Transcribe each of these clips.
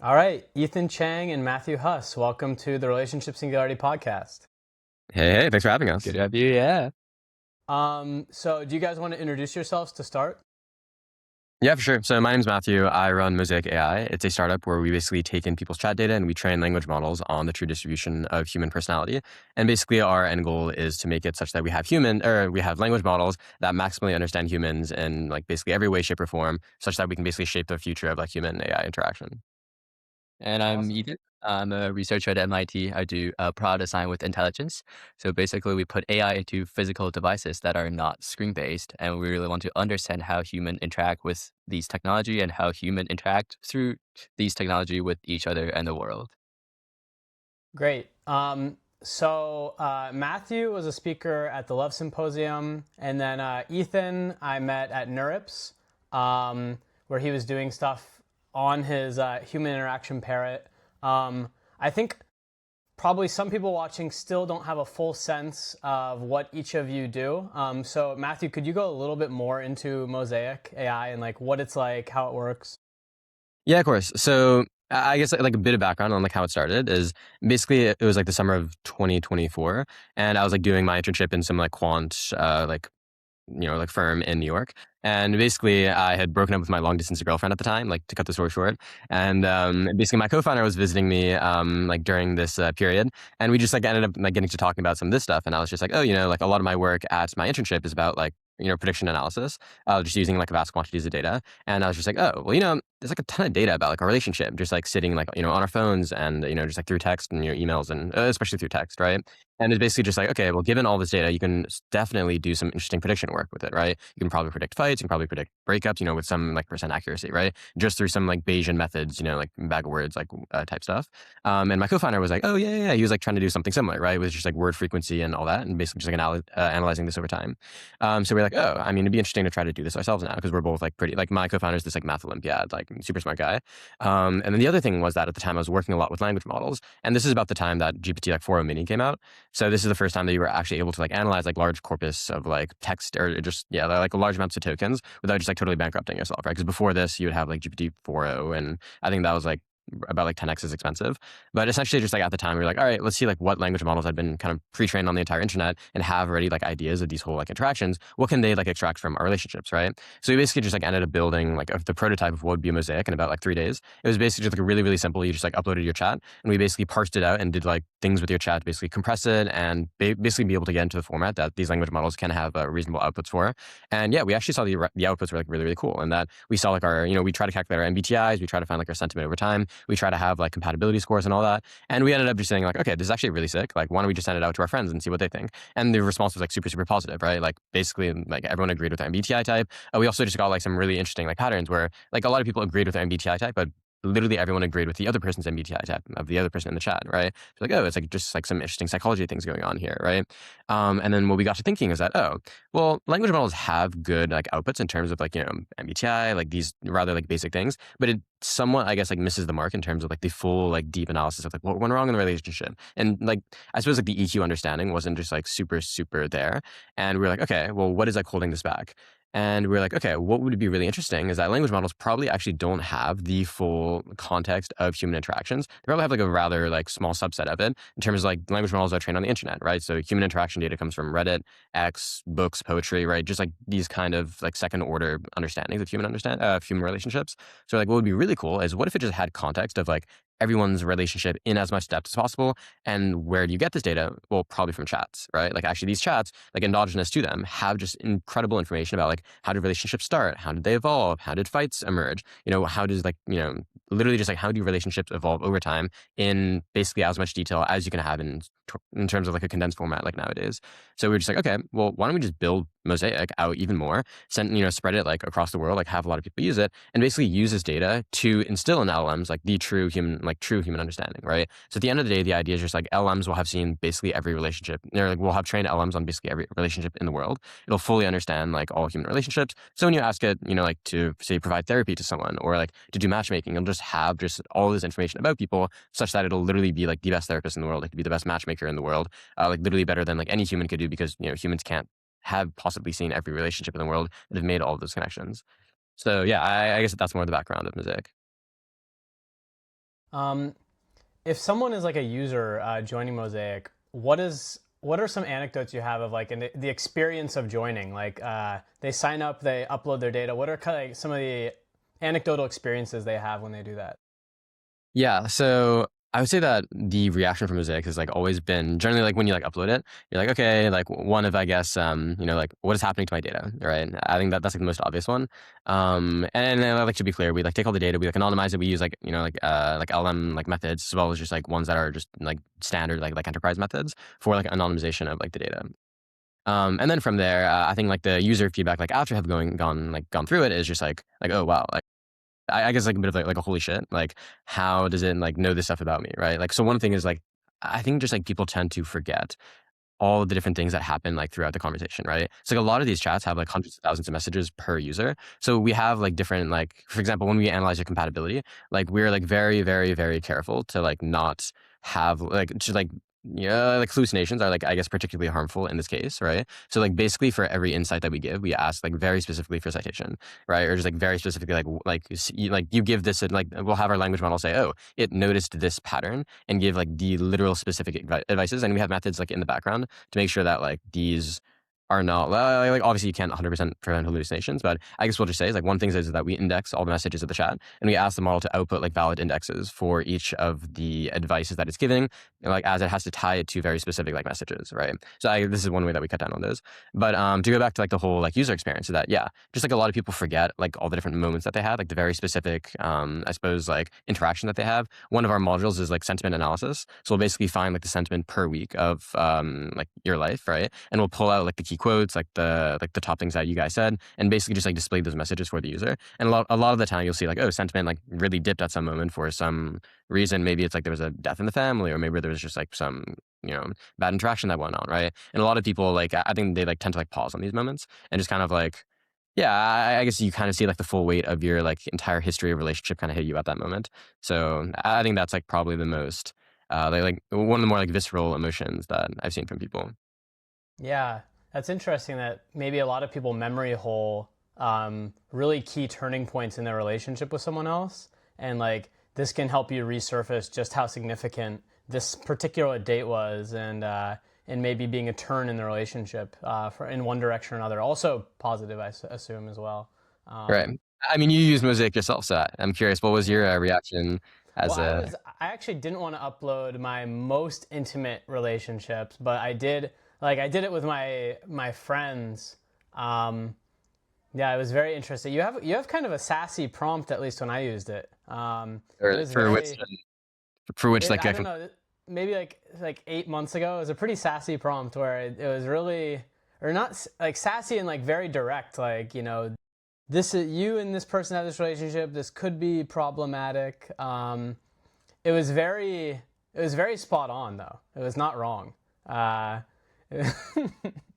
All right, Ethan Chang and Matthieu Huss, welcome to the Relationship Singularity podcast. Hey, thanks for having Good us. to have you. Yeah. So do you guys want to introduce yourselves to start? Yeah, for sure. So my name's Matthew. I run Mosaic AI. It's a startup where we basically take in people's chat data and we train language models on the true distribution of human personality. And basically our end goal is to make it such that we have language models that maximally understand humans in like basically every way, shape, or form, such that we can basically shape the future of like human AI interaction. And I'm Awesome. Ethan. I'm a researcher at MIT. I do product design with intelligence. So basically, we put AI into physical devices that are not screen based, and we really want to understand how humans interact with these technology and how humans interact through these technology with each other and the world. Great. Matthew was a speaker at the Love Symposium, and then Ethan I met at NeurIPS, where he was doing stuff on his human interaction parrot. I think probably some people watching still don't have a full sense of what each of you do. So Matthew, could you go a little bit more into Mosaic AI and like what it's like, how it works? Yeah, of course. So I guess like a bit of background on like how it started is basically it was like the summer of 2024, and I was like doing my internship in some like quant like firm in New York. And basically, I had broken up with my long distance girlfriend at the time, like to cut the story short. And basically, my co-founder was visiting me like during this period, and we just like ended up like getting to talking about some of this stuff. And I was just like, oh, like a lot of my work at my internship is about like prediction analysis, just using like vast quantities of data. And I was just like, oh, well, there's like a ton of data about like our relationship, just like sitting like on our phones and just like through text and your emails and especially through text, right? And it's basically just like, okay, well, given all this data, you can definitely do some interesting prediction work with it, right? You can probably predict fights, you can probably predict breakups, with some like percent accuracy, right? Just through some like Bayesian methods, like bag of words, like type stuff. And my co-founder was like, oh yeah. He was like trying to do something similar, right? It was just like word frequency and all that, and basically just like analyzing this over time. So we're like, oh, I mean, it'd be interesting to try to do this ourselves now because we're both like pretty, like my co-founder is this like math Olympiad, like super smart guy. And then the other thing was that at the time I was working a lot with language models, and this is about the time that GPT like 4.0 mini came out. So this is the first time that you were actually able to like analyze like large corpus of like text or just like large amounts of tokens without just like totally bankrupting yourself, right? Because before this you would have like GPT 4.0, and I think that was like about like 10x as expensive. But essentially just like at the time we were like, all right, let's see like what language models had been kind of pre-trained on the entire internet and have already like ideas of these whole like interactions. What can they like extract from our relationships, right? So we basically just like ended up building like the prototype of what would be a mosaic in about like 3 days. It was basically just like a really, really simple, you just like uploaded your chat and we basically parsed it out and did like things with your chat to basically compress it and basically be able to get into the format that these language models can have reasonable outputs for. And yeah, we actually saw the outputs were like really, really cool. And that we saw like our, we try to calculate our MBTIs, we try to find like our sentiment over time, we try to have like compatibility scores and all that. And we ended up just saying like, okay, this is actually really sick. Like, why don't we just send it out to our friends and see what they think? And the response was like super, super positive, right? Like basically like everyone agreed with our MBTI type. We also just got like some really interesting like patterns where like a lot of people agreed with our MBTI type, but literally everyone agreed with the other person's MBTI type of the other person in the chat, right? It's like, oh, it's like just like some interesting psychology things going on here, right? And then what we got to thinking is that, oh, well, language models have good like outputs in terms of like, MBTI, like these rather like basic things, but it somewhat, I guess, like misses the mark in terms of like the full like deep analysis of like what went wrong in the relationship. And like, I suppose like the EQ understanding wasn't just like super, super there. And we are like, okay, well, what is like holding this back? And we're like, okay, what would be really interesting is that language models probably actually don't have the full context of human interactions. They probably have like a rather like small subset of it in terms of like language models are trained on the internet, right? So human interaction data comes from Reddit, X, books, poetry, right? Just like these kind of like second order understandings of human relationships. So like what would be really cool is what if it just had context of like everyone's relationship in as much depth as possible. And where do you get this data? Well, probably from chats, right? Like actually these chats, like endogenous to them, have just incredible information about like how did relationships start? How did they evolve? How did fights emerge? How does like, literally just like how do relationships evolve over time in basically as much detail as you can have in terms of like a condensed format like nowadays. So we are just like, okay, well, why don't we just build Mosaic out even more, spread it like across the world, like have a lot of people use it, and basically use this data to instill in LLMs like the true human understanding, right? So at the end of the day, the idea is just like LLMs will have seen basically every relationship. They're like we'll have trained LLMs on basically every relationship in the world. It'll fully understand like all human relationships. So when you ask it, like to say provide therapy to someone or like to do matchmaking, it'll just have just all this information about people such that it'll literally be like the best therapist in the world. It could be the best matchmaker in the world, like literally better than like any human could do because humans can't have possibly seen every relationship in the world that have made all of those connections. So yeah, I guess that's more the background of Mosaic. If someone is like a user joining Mosaic, what are some anecdotes you have of like the experience of joining? Like they sign up, they upload their data. What are kind of like some of the anecdotal experiences they have when they do that? Yeah, so I would say that the reaction from Mosaic has like always been generally like when you like upload it, you're like, okay, like one of I guess like what is happening to my data, right? I think that that's like the most obvious one. And then like to be clear, we like take all the data, we like anonymize it, we use like LM like methods as well as just like ones that are just like standard like enterprise methods for like anonymization of like the data. And then from there, I think like the user feedback like after have gone through it is just like oh wow, like I guess like a bit of like a holy shit. Like, how does it like know this stuff about me, right? Like, so one thing is like, I think just like people tend to forget all of the different things that happen like throughout the conversation, right? So like a lot of these chats have like hundreds of thousands of messages per user. So we have like different like, for example, when we analyze your compatibility, like we're like very, very, very careful to like not have like just like yeah, like hallucinations are like I guess particularly harmful in this case, right? So like basically for every insight that we give, we ask like very specifically for citation, right? Or just like very specifically like you give this like we'll have our language model say, oh, it noticed this pattern and give like the literal specific advices, and we have methods like in the background to make sure that like these are not like obviously you can't 100% prevent hallucinations, but I guess we'll just say is like one thing is that we index all the messages of the chat and we ask the model to output like valid indexes for each of the advices that it's giving, like as it has to tie it to very specific like messages, right? So this is one way that we cut down on those. But to go back to like the whole like user experience of that, yeah, just like a lot of people forget like all the different moments that they had, like the very specific I suppose like interaction that they have. One of our modules is like sentiment analysis, so we'll basically find like the sentiment per week of like your life, right? And we'll pull out like the key quotes, like the top things that you guys said, and basically just like display those messages for the user. And a lot of the time you'll see like, oh, sentiment like really dipped at some moment for some reason. Maybe it's like there was a death in the family, or maybe there was just like some bad interaction that went on, right? And a lot of people like I think they like tend to like pause on these moments and just kind of like yeah, I guess you kind of see like the full weight of your like entire history of relationship kind of hit you at that moment. So I think that's like probably the most like one of the more like visceral emotions that I've seen from people. Yeah, that's interesting that maybe a lot of people memory hole really key turning points in their relationship with someone else. And like this can help you resurface just how significant this particular date was and maybe being a turn in the relationship for in one direction or another. Also positive, I assume, as well. Right. I mean, you use Mosaic yourself, so I'm curious. What was your reaction Well, as a? I actually didn't want to upload my most intimate relationships, but I did it with my friends. Um, yeah, it was very interesting. You have kind of a sassy prompt, at least when I used it. It Or was very for which it, like I don't know, maybe like 8 months ago, it was a pretty sassy prompt where it was really or not like sassy and like very direct, like this is you and this person have this relationship. This could be problematic. It was very it was very spot on though. It was not wrong. Uh,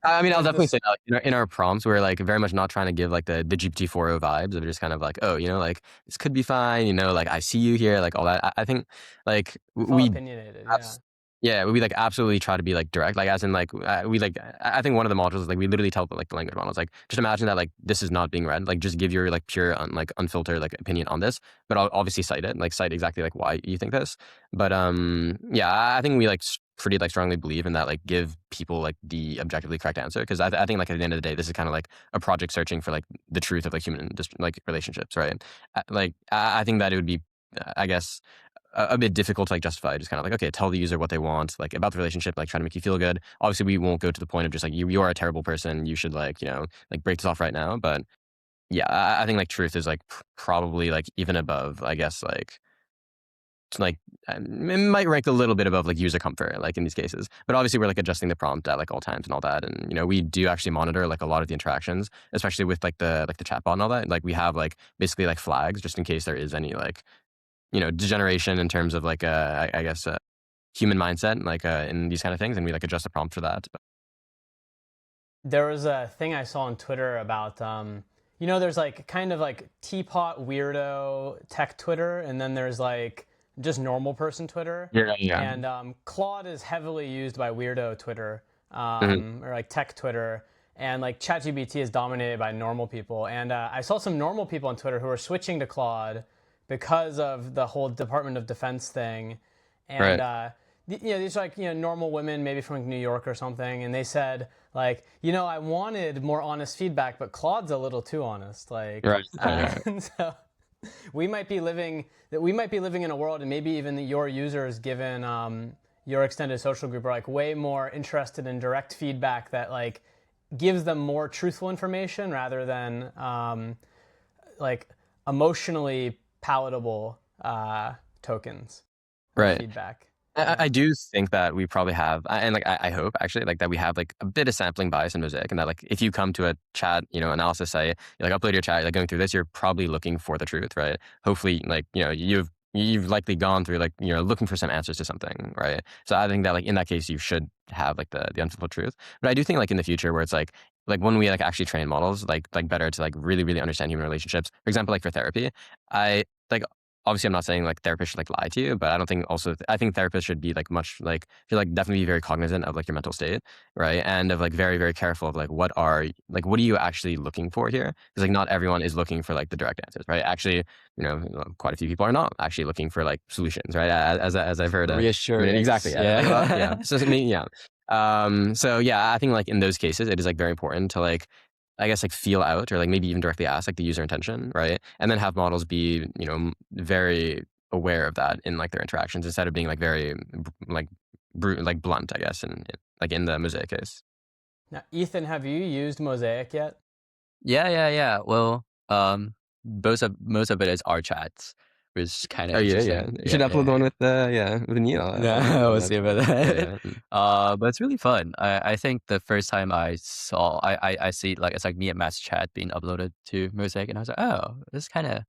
I mean, I'll there's definitely this say that like, in our prompts, we're like very much not trying to give like the GPT 4.0 vibes of just kind of like, oh, like this could be fine, like I see you here, like all that. I think like it's all we opinionated. Yeah. yeah, we like absolutely try to be like direct, like as in like we like I think one of the modules is like we literally tell like the language models like just imagine that like this is not being read, like just give your like pure like unfiltered like opinion on this, but I'll obviously cite it, like cite exactly like why you think this. But yeah, I think we like pretty like strongly believe in that like give people like the objectively correct answer because I think like at the end of the day this is kind of like a project searching for like the truth of like human like relationships, right? Like I think that it would be I guess a bit difficult to like justify. Just kind of like, okay, tell the user what they want, like about the relationship, like trying to make you feel good. Obviously, we won't go to the point of just like you are a terrible person. You should like like break this off right now. But yeah, I think like truth is like probably like even above. I guess like it's like it might rank a little bit above like user comfort, like in these cases. But obviously, we're like adjusting the prompt at like all times and all that. And we do actually monitor like a lot of the interactions, especially with like the chatbot and all that. Like we have like basically like flags just in case there is any like degeneration in terms of like I guess human mindset like in these kind of things, and we like adjust the prompt for that. There was a thing I saw on Twitter about there's like kind of like teapot weirdo tech Twitter, and then there's like just normal person Twitter. Yeah, yeah. And Claude is heavily used by weirdo Twitter Mhm. or like tech Twitter, and like ChatGPT is dominated by normal people. And I saw some normal people on Twitter who are switching to Claude because of the whole Department of Defense thing. And Right. these are like normal women, maybe from like New York or something, and they said like, I wanted more honest feedback, but Claude's a little too honest. Like, Right. Right. so we might be living in a world, and maybe even your users, given your extended social group, are like way more interested in direct feedback that like gives them more truthful information rather than like emotionally palatable tokens of Right. feedback. I do think that we probably have, and like I hope actually, like that we have like a bit of sampling bias in Mosaic, and that like if you come to a chat, analysis site, you like upload your chat, like going through this, you're probably looking for the truth, right? Hopefully, like you've likely gone through like looking for some answers to something, right? So I think that like in that case, you should have like the unfiltered truth. But I do think like in the future, where it's like when we like actually train models, like better to like really really understand human relationships. For example, like for therapy, I like obviously I'm not saying like therapists should like lie to you, but I don't think also I think therapists should be like much like should like definitely be very cognizant of like your mental state, right? And of like very very careful of like what are you actually looking for here? Because like not everyone is looking for like the direct answers, right? Actually, quite a few people are not actually looking for like solutions, right? As I've heard, exactly, Reassurance. yeah, like, well, yeah. Yeah. So I mean, yeah. So yeah, I think like in those cases, it is like very important to like I guess like feel out or like maybe even directly ask like the user intention, right? And then have models be, very aware of that in like their interactions instead of being like very like like blunt, I guess, and like in the Mosaic case. Now, Ethan, have you used Mosaic yet? Yeah. Well, most of it is our chats, which is kind of Oh yeah, yeah. interesting. You should upload the Yeah. one with Neil. No, we'll see That's about yeah, that. yeah. But it's really fun. I think the first time I saw, I see like it's like me and Matt's chat being uploaded to Mosaic, and I was like, oh, this kind of,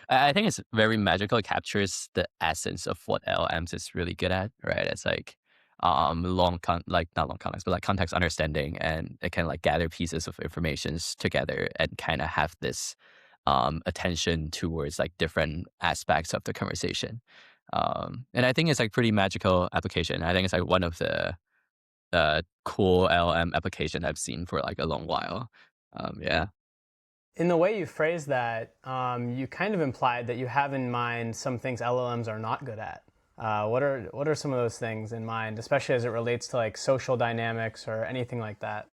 I think it's very magical. It captures the essence of what LMs is really good at, right? It's like like not long context, but like context understanding, and it can like gather pieces of informations together and kind of have this attention towards like different aspects of the conversation. And I think it's like pretty magical application. I think it's like one of the cool LM application I've seen for like a long while. Yeah. In the way you phrase that, you kind of implied that you have in mind some things LLMs are not good at. What are some of those things in mind, especially as it relates to like social dynamics or anything like that?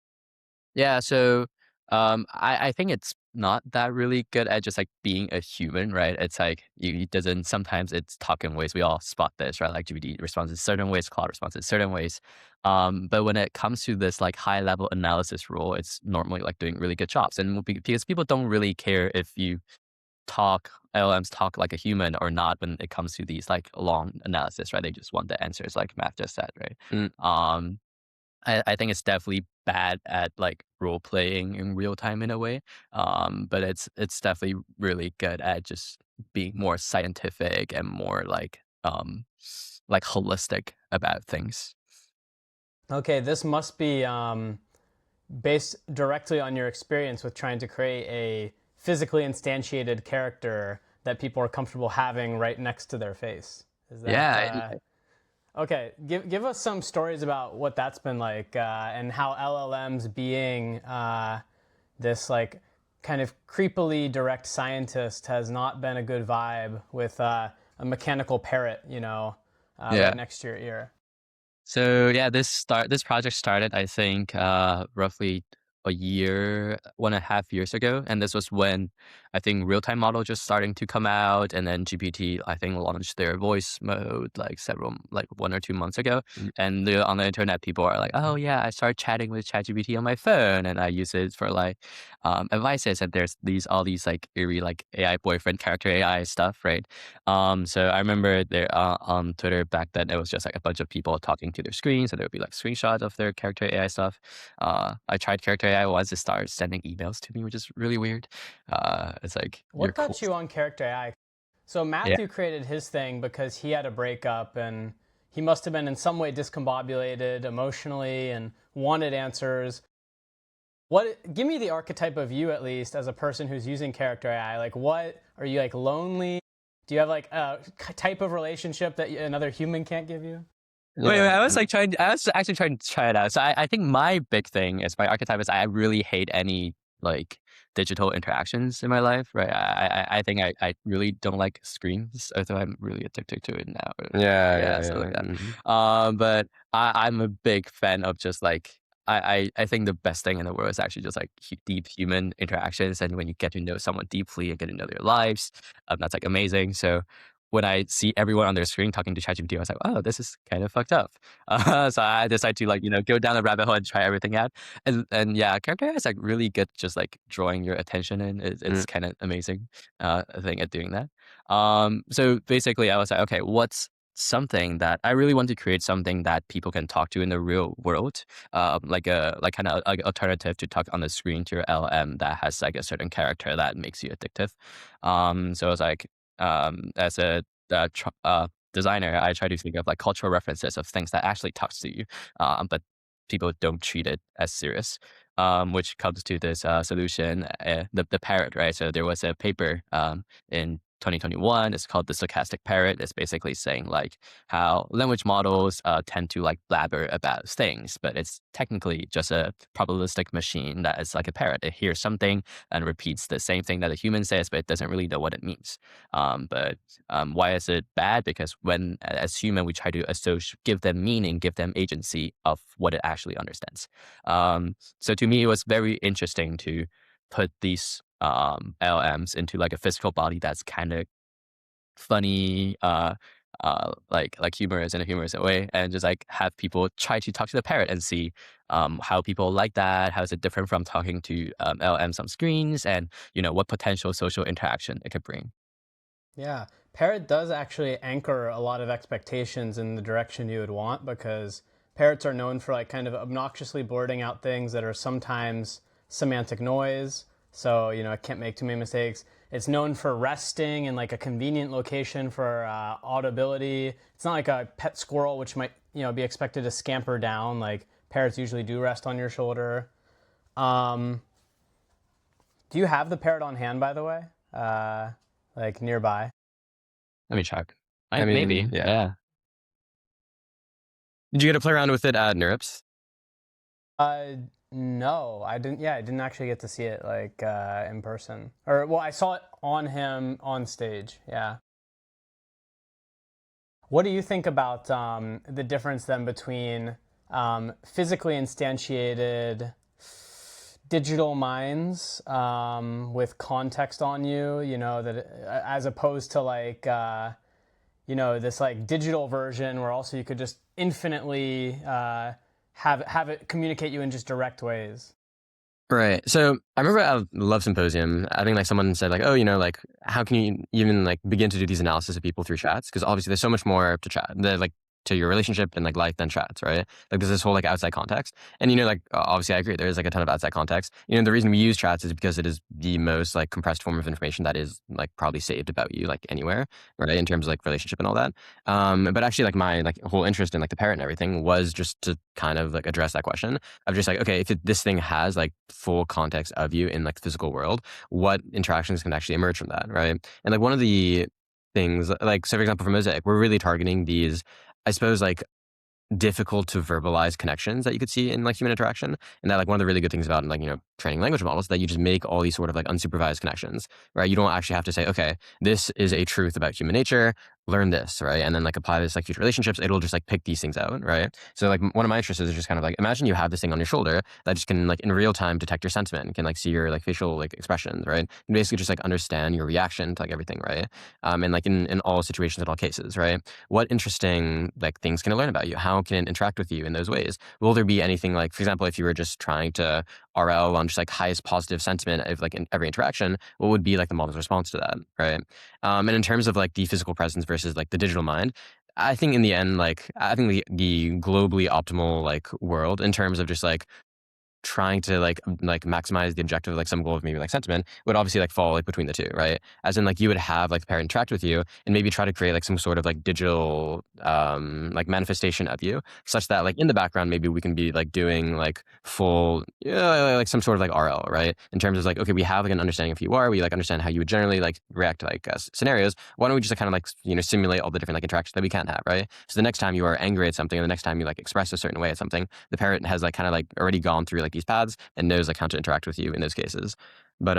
Yeah, so I think it's not that really good at just like being a human, right? It's like it doesn't sometimes it's talk in ways we all spot this, right? Like GPT responds in certain ways, Claude responds in certain ways. But when it comes to this like high level analysis rule, it's normally like doing really good jobs. And because people don't really care if you talk LLMs talk like a human or not when it comes to these like long analysis, right? They just want the answers like Matt just said, right? Mm. Um I think it's definitely bad at like role playing in real time in a way. But it's definitely really good at just being more scientific and more like holistic about things. Okay, this must be based directly on your experience with trying to create a physically instantiated character that people are comfortable having right next to their face. Is that Yeah, okay? Give us some stories about what that's been like and how LLMs being this like kind of creepily direct scientist has not been a good vibe with a mechanical parrot, yeah. right next to your ear. So yeah, this project started I think roughly a year, 1.5 years ago, and this was when I think real time model just starting to come out, and then GPT I think launched their voice mode like 1 or 2 months ago, Mm. and on the internet people are like, oh yeah, I started chatting with ChatGPT on my phone, and I use it for like advices, and there's all these like eerie like AI boyfriend character AI stuff, right? So I remember there on Twitter back then, it was just like a bunch of people talking to their screens, and there would be like screenshots of their character AI stuff. I tried character AI once; it started sending emails to me, which is really weird. It's like you're What cool. got you on character AI? So Yeah. Matthieu created his thing because he had a breakup and he must have been in some way discombobulated emotionally and wanted answers. What give me the archetype of you at least as a person who's using character AI? Like what are you like lonely? Do you have like a type of relationship that another human can't give you? Wait, Yeah. I was like trying. I was actually trying to try it out. So I think my big thing is my archetype is I really hate any like digital interactions in my life, right? I think I really don't like screens, although I'm really addicted to it now. Yeah. So like that. Mhm. But I'm a big fan of just like I think the best thing in the world is actually just like deep human interactions, and when you get to know someone deeply and get to know their lives, that's like amazing. So when I see everyone on their screen talking to ChatGPT, I was like, oh, this is kind of fucked up. So I decided to like go down the rabbit hole and try everything out. And yeah, character AI is like really good, just like drawing your attention in. Mm. It's kind of amazing thing at doing that. So basically, I was like, okay, what's something that I really want to create something that people can talk to in the real world, like kind of like alternative to talk on the screen to your LM that has like a certain character that makes you addictive. So I was like, as a designer, I try to think of like cultural references of things that actually talks to you, but people don't treat it as serious. Which comes to this solution, the Parrot, right? So there was a paper in 2021. It's called the stochastic parrot. It's basically saying like how language models tend to like blabber about things, but it's technically just a probabilistic machine that is like a parrot. It hears something and repeats the same thing that a human says, but it doesn't really know what it means. But why is it bad? Because when, as human, we try to associate, give them meaning, give them agency of what it actually understands. So to me, it was very interesting to put these LMs into like a physical body that's kind of funny, like humorous in a humorous way, and just like have people try to talk to the parrot and see how people like that. How is it different from talking to LMs on screens, and what potential social interaction it could bring. Yeah, Parrot does actually anchor a lot of expectations in the direction you would want, because parrots are known for like kind of obnoxiously blurting out things that are sometimes semantic noise. So, it can't make too many mistakes. It's known for resting in like a convenient location for audibility. It's not like a pet squirrel, which might, be expected to scamper down. Like parrots usually do rest on your shoulder. Um, do you have the parrot on hand, by the way? Like nearby? Let me check. I Maybe, mean, yeah. yeah. Did you get to play around with it at NeurIPS? Uh, no, I didn't. Yeah, I didn't actually get to see it like in person. Or well, I saw it on him on stage. Yeah. What do you think about the difference then between physically instantiated digital minds with context on you? That as opposed to like this like digital version where also you could just infinitely have it communicate you in just direct ways. Right. So I remember at Love Symposium, I think like someone said like, oh, like how can you even like begin to do these analysis of people through chats? Because obviously there's so much more to chat, like to your relationship and like life than chats, right? Like there's this whole like outside context, and like obviously I agree there is like a ton of outside context. The reason we use chats is because it is the most like compressed form of information that is like probably saved about you like anywhere, right? In terms of like relationship and all that. But actually like my like whole interest in like the parrot and everything was just to kind of like address that question of just like, okay, if this thing has like full context of you in like the physical world, what interactions can actually emerge from that, right? And like one of the things, like so for example, for Mosaic, we're really targeting these, I suppose, like difficult to verbalize connections that you could see in like human interaction. And that like one of the really good things about like, training language models is that you just make all these sort of like unsupervised connections, right? You don't actually have to say, okay, this is a truth about human nature, learn this, right? And then like apply this like future relationships. It'll just like pick these things out, right? So like one of my interests is just kind of like, imagine you have this thing on your shoulder that just can like in real time detect your sentiment, can like see your like facial like expressions, right? And basically just like understand your reaction to like everything, right? And like in all situations, in all cases, right? What interesting like things can it learn about you? How can it interact with you in those ways? Will there be anything like, for example, if you were just trying to RL on just like highest positive sentiment of like in every interaction, what would be like the model's response to that, right? And in terms of like the physical presence versus like the digital mind, I think in the end, like I think the globally optimal like world in terms of just like trying to like maximize the objective of like some goal of maybe like sentiment would obviously like fall like between the two, right? As in like you would have like the parent interact with you and maybe try to create like some sort of like digital like manifestation of you, such that like in the background maybe we can be like doing like full like some sort of like RL, right? In terms of like, okay, we have like an understanding of who you are, we like understand how you would generally like react to like scenarios. Why don't we just like, kind of like simulate all the different like interactions that we can have, right? So the next time you are angry at something, and the next time you like express a certain way at something, the parent has like kind of like already gone through like these paths and knows like how to interact with you in those cases. But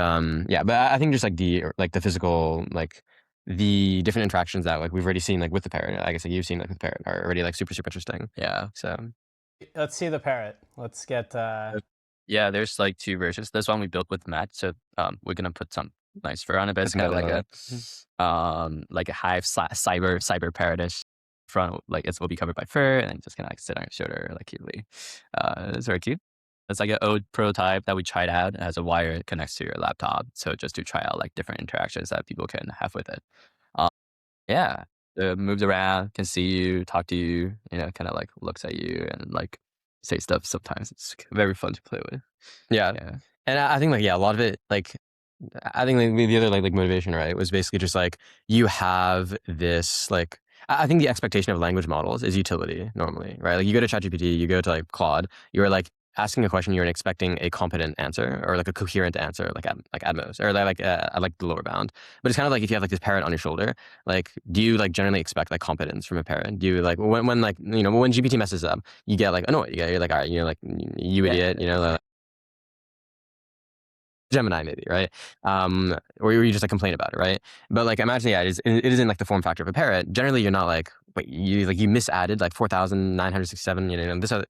yeah, but I think just like the physical, like the different interactions that like we've already seen like with the Parrot, I guess like you've seen like with the Parrot, are already like super interesting. Yeah. So Let's see the Parrot. Let's get. Yeah, there's like 2 versions. This one we built with Matt, so we're gonna put some nice fur on it, but it's kind of like a hive cyber parrot front, like it will be covered by fur, and then just kind of like sit on your shoulder like cutely. It's very cute. It's like an old prototype that we tried out. It has a wire it connects to your laptop, so just to try out like different interactions that people can have with it. Yeah, it moves around, can see you, talk to you, kind of like looks at you and like say stuff sometimes. It's very fun to play with. yeah. Yeah. And I think like, yeah, a lot of it, like, I think like the other like motivation, right, was basically just like you have this like I think the expectation of language models is utility normally, right? Like you go to ChatGPT, you go to like Claude, you're like asking a question, you're expecting a competent answer or like a coherent answer, like at most, or like at like the lower bound. But it's kind of like if you have like this parrot on your shoulder, like do you like generally expect like competence from a parrot? Do you like when like when GPT messes up, you get like annoyed, you're like all right, like you idiot, like, Gemini maybe, right? Or you just like complain about it, right? But like imagine, yeah, it is in like the form factor of a parrot. Generally, you're not like, wait, you misadded like 4,967, this other,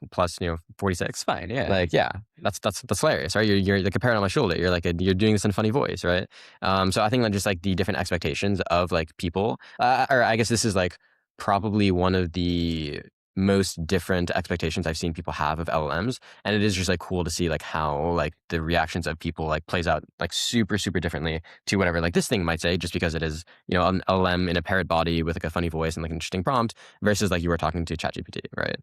plus 46. It's fine, yeah. Like yeah, that's hilarious, right? You're like a parrot on my shoulder. You're like you're doing this in a funny voice, right? So I think like just like the different expectations of like people, or I guess this is like probably one of the most different expectations I've seen people have of LLMs, and it is just like cool to see like how like the reactions of people like plays out like super differently to whatever like this thing might say, just because it is an LLM in a parrot body with like a funny voice and like an interesting prompt versus like you were talking to ChatGPT, right?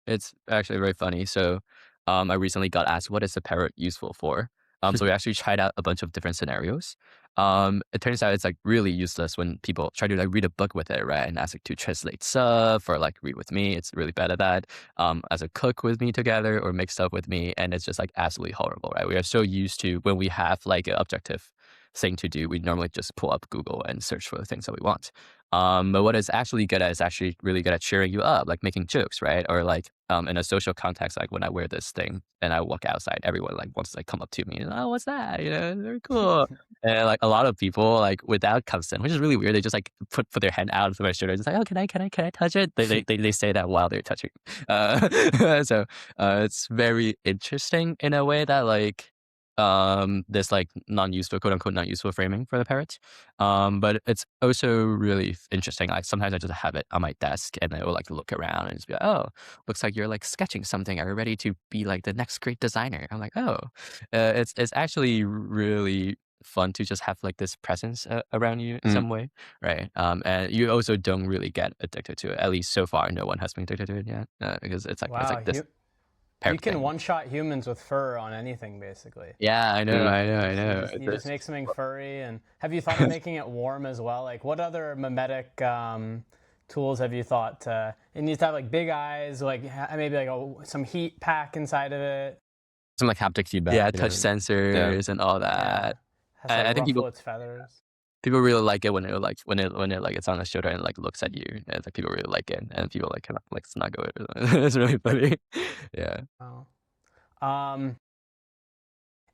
It's actually very funny. So, I recently got asked, "What is a parrot useful for?" So we actually tried out a bunch of different scenarios. It turns out it's like really useless when people try to like read a book with it, right? And ask it to translate stuff or like read with me. It's really bad at that. As a cook with me together or make stuff with me, and it's just like absolutely horrible, right? We are so used to when we have like an objective thing to do, we normally just pull up Google and search for the things that we want. But what it's actually good at is actually really good at cheering you up, like making jokes, right? Or like in a social context, like when I wear this thing and I walk outside, everyone like wants to like come up to me and oh, what's that? Very cool. And like a lot of people like without consent, which is really weird, they just like put their hand out to my shoulder, just like, oh, can I touch it? They say that while they're touching. So it's very interesting in a way that like this like non-useful, quote unquote, non-useful framing for the parrot. But it's also really interesting. Like sometimes I just have it on my desk and I will like look around and just be like, oh, looks like you're like sketching something. Are you ready to be like the next great designer? I'm like, oh, it's actually really fun to just have like this presence around you in some way, right? And you also don't really get addicted to it. At least so far, no one has been addicted to it yet, because it's Wow, like this you can thing. one-shot humans with fur on anything, basically. Yeah, I know. You just make something furry, and have you thought of making it warm as well? Like, what other mimetic tools have you thought to? It needs to have like big eyes, like maybe like some heat pack inside of it. Some like haptic feedback. Yeah, touch sensors and all that. Has to, like, I think ruffle its feathers. people really like it when it like when it like it's on the shoulder and like looks at you. And it's like people really like it, and people like kind of like snuggle it. It's really funny. Yeah. Oh.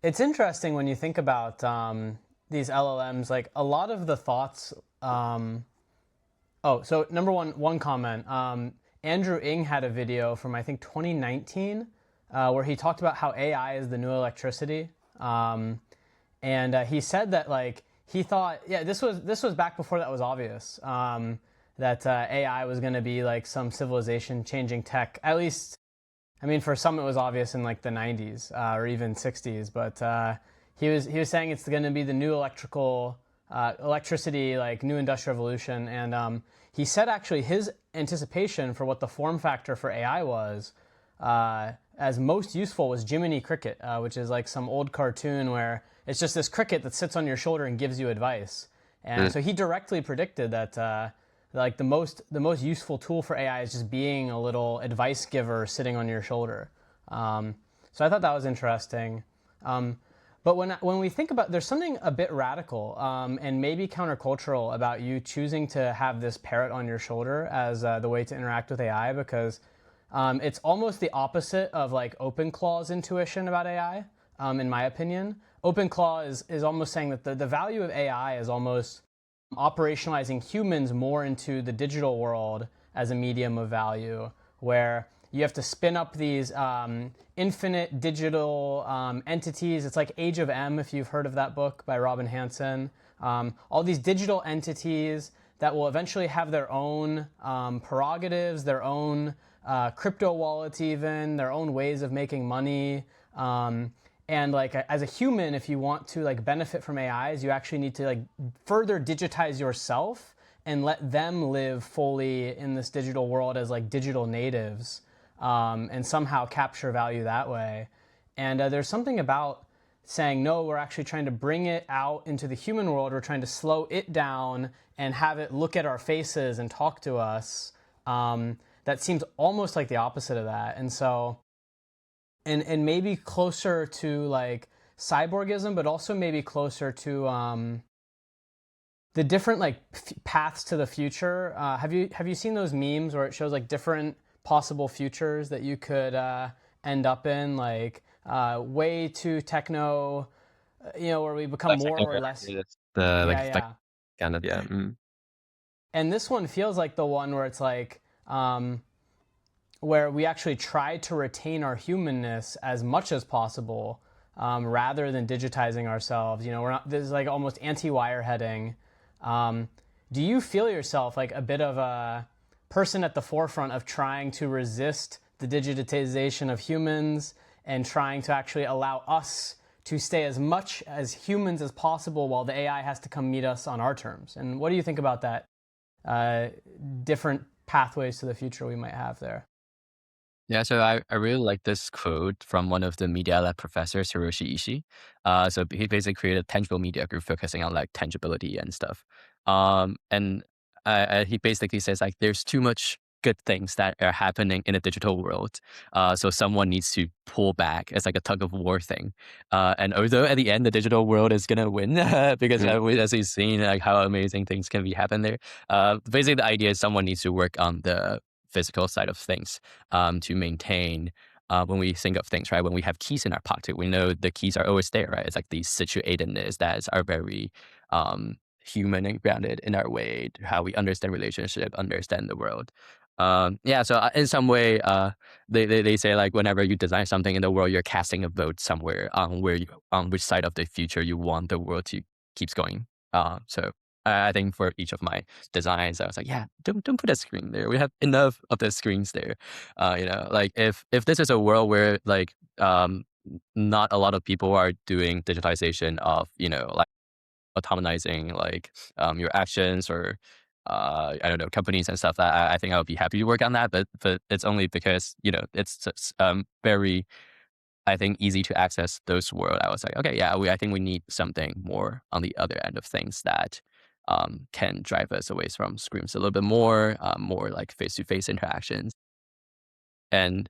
It's interesting when you think about these LLMs. Like a lot of the thoughts. So number one comment. Andrew Ng had a video from I think 2019 where he talked about how AI is the new electricity, and he said that like he thought this was back before that was obvious, that AI was going to be like some civilization changing tech. At least, I mean, for some it was obvious in like the 90s or even 60s, but he was saying it's going to be the new electricity, like new industrial revolution. And he said actually his anticipation for what the form factor for AI was as most useful was Jiminy Cricket, which is like some old cartoon where it's just this cricket that sits on your shoulder and gives you advice. And so he directly predicted that like the most useful tool for AI is just being a little advice giver sitting on your shoulder. So I thought that was interesting. But when we think about, there's something a bit radical and maybe countercultural about you choosing to have this parrot on your shoulder as the way to interact with AI, because It's almost the opposite of like OpenClaw's intuition about AI, in my opinion. OpenClaw is almost saying that the value of AI is almost operationalizing humans more into the digital world as a medium of value, where you have to spin up these infinite digital entities. It's like Age of M, if you've heard of that book by Robin Hanson. All these digital entities that will eventually have their own prerogatives, their own crypto wallets, even their own ways of making money. And like as a human, if you want to like benefit from AIs, you actually need to like further digitize yourself and let them live fully in this digital world as like digital natives, and somehow capture value that way. And there's something about saying, no, we're actually trying to bring it out into the human world. We're trying to slow it down and have it look at our faces and talk to us. That seems almost like the opposite of that. And so, and maybe closer to like cyborgism, but also maybe closer to the different like paths to the future. Have you seen those memes where it shows like different possible futures that you could end up in, like way too techno, where we become Like more or techno, less. the Yeah, like yeah. kind of yeah. And this one feels like the one where it's like where we actually try to retain our humanness as much as possible, rather than digitizing ourselves. We're not. This is like almost anti-wireheading. Do you feel yourself like a bit of a person at the forefront of trying to resist the digitization of humans and trying to actually allow us to stay as much as humans as possible while the AI has to come meet us on our terms? And what do you think about that? Different pathways to the future we might have there. Yeah, so I really like this quote from one of the Media Lab professors, Hiroshi Ishii. So he basically created a tangible media group focusing on like tangibility and stuff. And he basically says like there's too much good things that are happening in the digital world. So someone needs to pull back. It's like a tug of war thing. And although at the end the digital world is gonna win because as we've seen like how amazing things can be happen there. Basically the idea is someone needs to work on the physical side of things to maintain when we think of things, right? When we have keys in our pocket, we know the keys are always there, right? It's like these situatedness that are very human and grounded in our way, to how we understand relationship, understand the world. Yeah, so in some way, they say like whenever you design something in the world, you're casting a vote somewhere on on which side of the future you want the world to keeps going. So I think for each of my designs, I was like, yeah, don't put a screen there. We have enough of the screens there. Like if this is a world where like not a lot of people are doing digitization of like automatizing like your actions or I don't know, companies and stuff, that I think I would be happy to work on that. But it's only because it's just, very, I think, easy to access those world. I was like, okay, yeah, I think we need something more on the other end of things that can drive us away from screens a little bit more like face-to-face interactions. And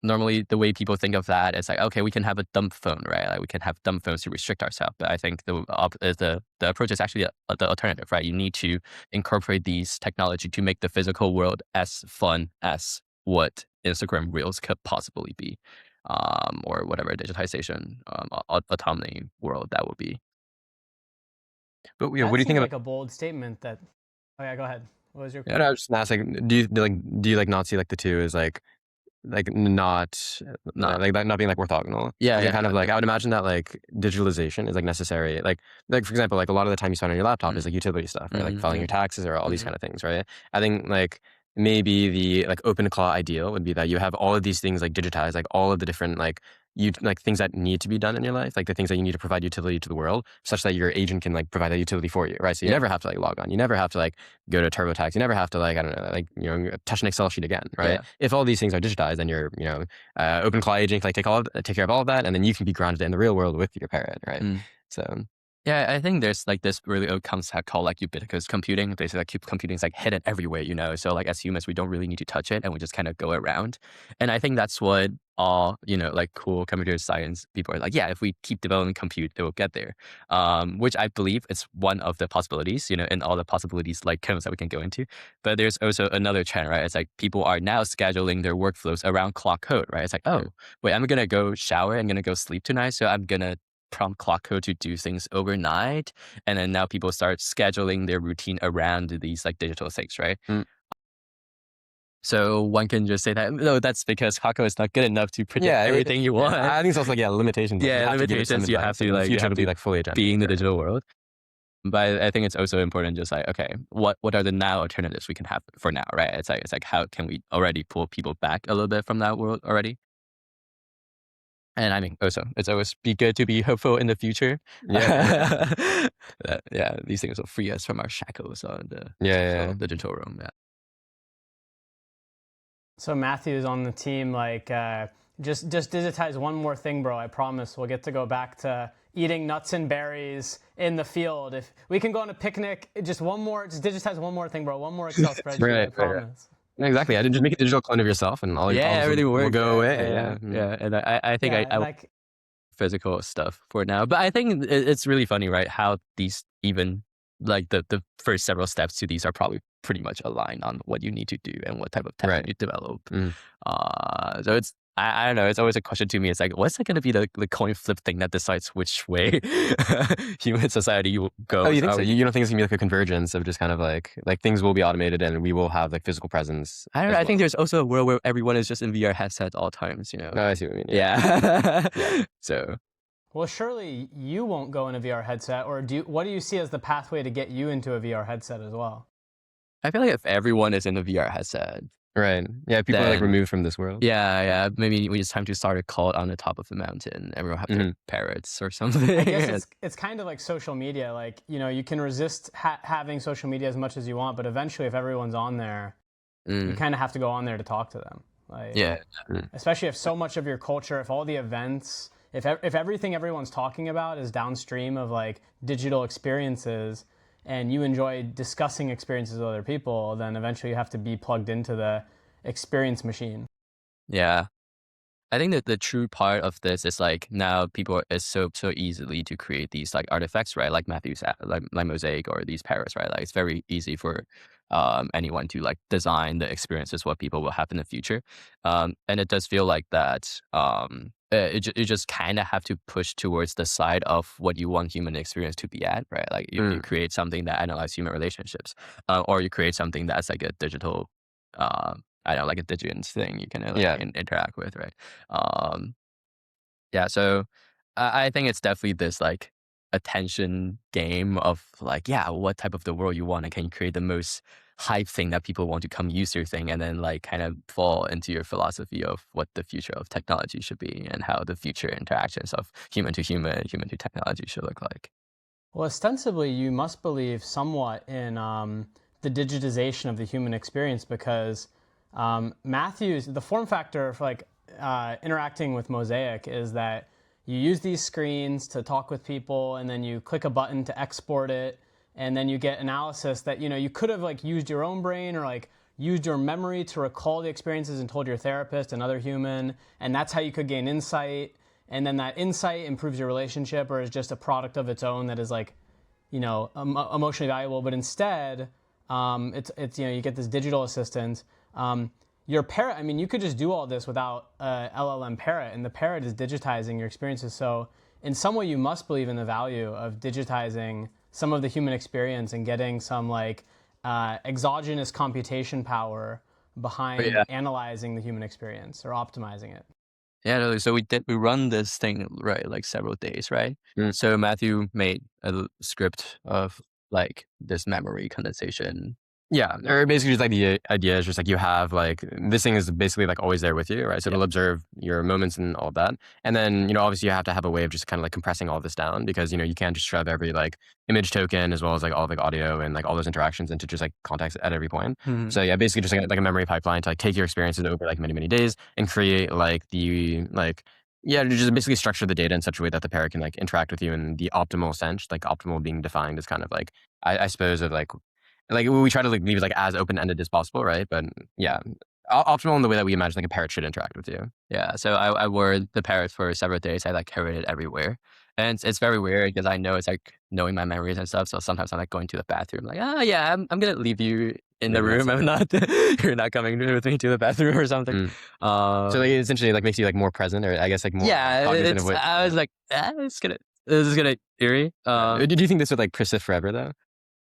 normally the way people think of that is like, okay, we can have a dumb phone, right? Like we can have dumb phones to restrict ourselves. But I think the approach is actually the alternative, right? You need to incorporate these technology to make the physical world as fun as what Instagram Reels could possibly be, or whatever digitization, autonomy world that would be. But yeah, what That do you think seems about? like a bold statement. That. Oh yeah, go ahead. What was your Yeah, no, point? I was just gonna ask, like, do you like not see like the two as like not Not, like that not being like orthogonal? yeah, As in yeah, kind of like yeah. I would imagine that like digitalization is like necessary. Like for example, like a lot of the time you spend on your laptop is Mm, like utility stuff, right? Like filing yeah. your taxes or all these Hmm. kind of things, right? I think like maybe the like open claw ideal would be that you have all of these things like digitized, like all of the different like you like things that need to be done in your life, like the things that you need to provide utility to the world, such that your agent can like provide that utility for you, right? So you Yeah, never have to like log on, you never have to like go to TurboTax, you never have to like I don't know, like touch an Excel sheet again, right? yeah. If all these things are digitized, then your OpenClaw agent can like take care of all of that, and then you can be grounded in the real world with your parrot, right? Mm. So Yeah, I think there's like this really old concept called like ubiquitous computing. Basically, like computing is like hidden everywhere, you know. So like as humans, we don't really need to touch it, and we just kind of go around. And I think that's what all like cool computer science people are like. Yeah, if we keep developing compute, it will get there. Which I believe is one of the possibilities, in all the possibilities like kernels that we can go into. But there's also another trend, right? It's like people are now scheduling their workflows around clock code, right? It's like, oh, wait, I'm gonna go shower, I'm gonna go sleep tonight, so I'm gonna prompt clock code to do things overnight, and then now people start scheduling their routine around these like digital things, right? Mm. So one can just say that no, that's because clock code is not good enough to predict everything you want. I think it's also like limitations. Like, you have to give it some limitations. You have advice, to in the like you future have it'll be to like fully agentic. be in the Right. digital world. But I think it's also important, just like, okay, what are the now alternatives we can have for now, right? It's like how can we already pull people back a little bit from that world already? And I mean, also, it's always be good to be hopeful in the future. Yeah. Yeah, these things will free us from our shackles on the Yeah. digital realm. Yeah. So Matthew's on the team, like, just digitize one more thing, bro. I promise we'll get to go back to eating nuts and berries in the field. If we can go on a picnic, just digitize one more thing, bro. One more Excel spreadsheet, Right. I promise. Exactly. I did just make a digital clone of yourself, and all Yeah, this everything will works. go away. Yeah. Mm. Yeah. And I think Yeah, I like, physical stuff for now. But I think it's really funny, right? How these even like the first several steps to these are probably pretty much aligned on what you need to do and what type of tech Right. you develop. Mm. So it's I don't know. It's always a question to me. It's like, what's going to be the coin flip thing that decides which way human society goes? Oh, you think Are so? we- You don't think it's gonna be like a convergence of just kind of like things will be automated and we will have like physical presence? I don't as know. I think well? there's also a world where everyone is just in VR headset at all times. No, I see what you mean. Yeah. So well, surely you won't go in a VR headset, or what do you see as the pathway to get you into a VR headset as well? I feel like if everyone is in a VR headset, Right. Yeah. People are like then removed from this world. yeah. Maybe it's time to start a cult on the top of the mountain. Everyone have their parrots or something. I guess it's kind of like social media. Like, you can resist having social media as much as you want, but eventually, if everyone's on there, you kind of have to go on there to talk to them. Like, Yeah. especially if so much of your culture, if all the events, if everything everyone's talking about is downstream of like digital experiences, and you enjoy discussing experiences with other people, then eventually you have to be plugged into the experience machine. Yeah. I think that the true part of this is like now people is so easily to create these like artifacts, right? Like Matthew's like Mosaic or these Parrots, right? Like it's very easy for anyone to like design the experiences what people will have in the future. And it does feel like that you just kind of have to push towards the side of what you want human experience to be at, right? Like you create something that analyzes human relationships, or you create something that's like a digital I don't know, like a Digians thing you can interact with, right? Um, yeah, so I think it's definitely this like attention game of like, yeah, what type of the world you want, and can you create the most hype thing that people want to come use your thing, and then like kind of fall into your philosophy of what the future of technology should be and how the future interactions of human to human, human to technology should look like. Well, ostensibly, you must believe somewhat in the digitization of the human experience, because Matthew's the form factor for like interacting with Mosaic is that you use these screens to talk with people, and then you click a button to export it, and then you get analysis that you could have like used your own brain, or like used your memory to recall the experiences and told your therapist, another human, and that's how you could gain insight. And then that insight improves your relationship, or is just a product of its own that is like emotionally valuable. But instead, it's you get this digital assistant. Your Parrot, I mean, you could just do all this without LLM Parrot, and the Parrot is digitizing your experiences. So in some way, you must believe in the value of digitizing some of the human experience and getting some like exogenous computation power behind analyzing the human experience or optimizing it. Yeah, totally. So we run this thing, right, like several days, right? So Matthew made a script of like this memory condensation. Yeah, or basically just like the idea is just like you have like this thing is basically like always there with you, right? So it'll observe your moments and all that. And then, obviously you have to have a way of just kind of like compressing all this down, because, you can't just shove every like image token as well as like all of like audio and like all those interactions into just like context at every point. So yeah, basically just like a memory pipeline to like take your experiences over like many, many days and create like the like Yeah, to just basically structure the data in such a way that the parrot can like interact with you in the optimal sense. Like optimal being defined as kind of like I suppose of like we try to like leave it like as open ended as possible, right? But yeah, optimal in the way that we imagine like a parrot should interact with you. Yeah, so I wore the Parrot for several days. I like carried it everywhere, and it's very weird because I know it's like knowing my memories and stuff. So sometimes I'm like going to the bathroom, like, yeah, I'm gonna leave you in the Maybe that's room. I'm not, you're not coming with me to the bathroom or something. So like, it essentially like makes you like more present, or I guess like more Yeah, cognizant of what. I was like, this is gonna eerie. Did you think this would like persist forever though?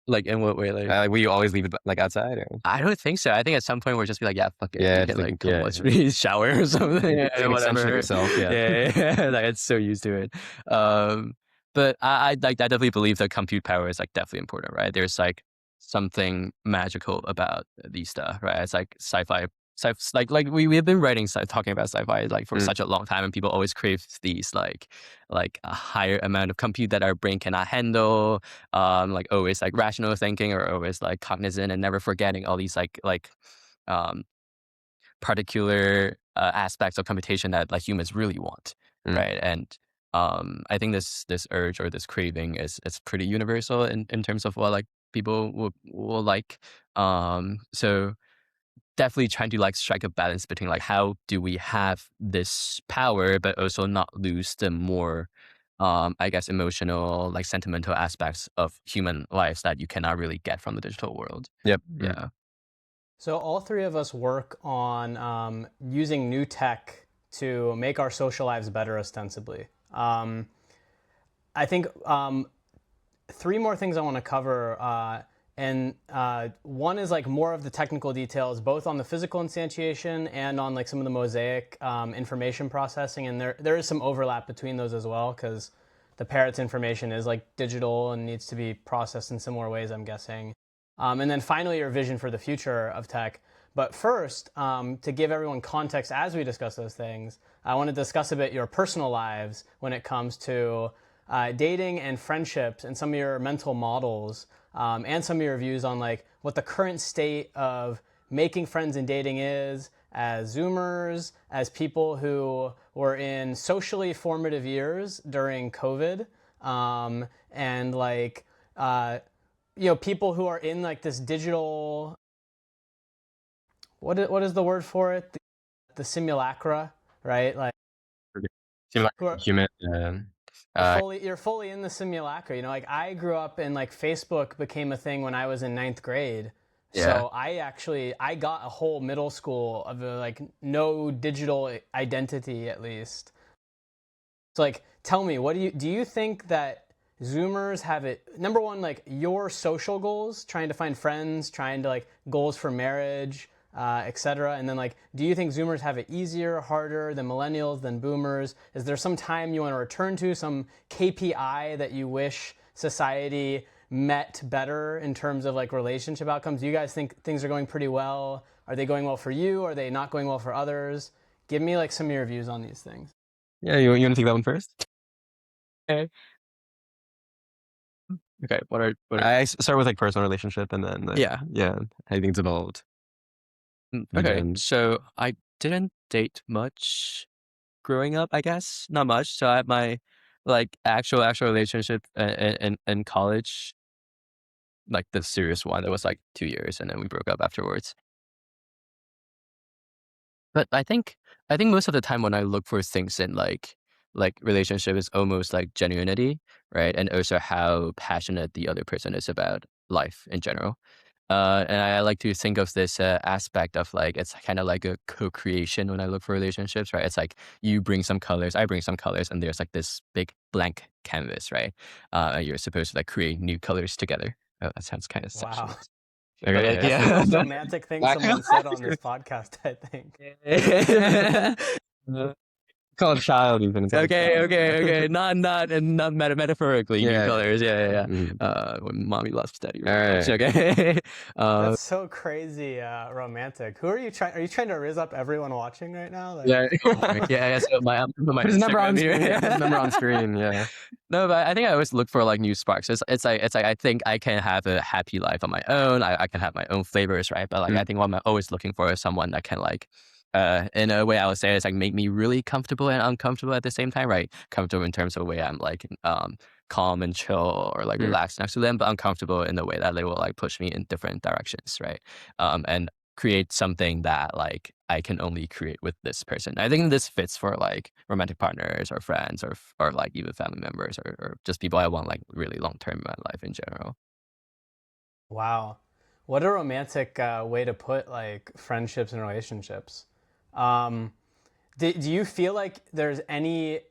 Like in what way? Like, Will you always leave it like outside, or I don't think so. I think at some point we'll just be like, yeah, fuck it. Yeah, You it's can like- like come yeah, watch yeah. me shower or something. It's an extension of yourself, yeah. yeah. Like it's so used to it. But I like I definitely believe that compute power is like definitely important, right? There's like something magical about these stuff, right? It's like sci-fi. Like we have been writing talking about sci-fi like for such a long time, and people always crave these like a higher amount of compute that our brain cannot handle, like always like rational thinking or always like cognizant and never forgetting all these um particular aspects of computation that like humans really want, right? And I think this urge or this craving is pretty universal in terms of what like people will like. So definitely trying to like strike a balance between like how do we have this power but also not lose the more I guess emotional like sentimental aspects of human lives that you cannot really get from the digital world. Yep. Yeah. So all three of us work on using new tech to make our social lives better, ostensibly. I think three more things I want to cover, and one is like more of the technical details, both on the physical instantiation and on like some of the Mosaic information processing, and there is some overlap between those as well, because the Parrot's information is like digital and needs to be processed in similar ways, I'm guessing. And then finally, your vision for the future of tech. But first, to give everyone context as we discuss those things, I want to discuss a bit your personal lives when it comes to dating and friendships and some of your mental models, and some of your views on like what the current state of making friends and dating is as Zoomers, as people who were in socially formative years during COVID, and like people who are in like this digital, what is the word for it? The simulacra, right? Like Seem like who are, human. you're fully in the simulacra. Like I grew up and like Facebook became a thing when I was in 9th grade. Yeah. So I got a whole middle school of like no digital identity at least. So like, tell me, do you think that Zoomers have it, number one, like your social goals, trying to find friends, trying to like goals for marriage, etc. And then like, do you think Zoomers have it easier, harder than millennials, than boomers? Is there some time you want to return to, some KPI that you wish society met better in terms of like relationship outcomes? Do you guys think things are going pretty well? Are they going well for you? Are they not going well for others? Give me like some of your views on these things. Yeah, you want to take that one first? Okay. Okay. What are I start with like personal relationship, and then like, Yeah. I think it's evolved. Okay. And- So I didn't date much growing up, I guess. Not much. So I had my like actual relationship in college, like the serious one that was like 2 years, and then we broke up afterwards. But I think most of the time when I look for things in like relationship is almost like genuinity, right? And also how passionate the other person is about life in general. And I like to think of this aspect of like it's kind of like a co-creation when I look for relationships, right? It's like you bring some colors, I bring some colors, and there's like this big blank canvas, right? And you're supposed to like create new colors together. Oh, that sounds kind of sexual. Wow. Okay, But, like, That's the yeah. most romantic thing someone said on this podcast, I think. Call it child even. Okay. Not metaphorically new Yeah. colors. Yeah. Mhm. When mommy loves daddy. All right. Okay. That's so crazy romantic. Who are you trying? Are you trying to riz up everyone watching right now? Like, Yeah. yeah. So my Put his number on Instagram screen. here. Put his number on screen. Yeah. No, but I think I always look for like new sparks. It's like I think I can have a happy life on my own. I can have my own flavors, right? But like I think what I'm always looking for is someone that can like in a way I would say it's like make me really comfortable and uncomfortable at the same time, right? Comfortable in terms of the way I'm like calm and chill or like relaxed next to them, but uncomfortable in the way that they will like push me in different directions, right? And create something that like I can only create with this person. I think this fits for like romantic partners or friends or like even family members or just people I want like really long term in my life in general. Wow. What a romantic way to put like friendships and relationships. Um, do you feel like there's any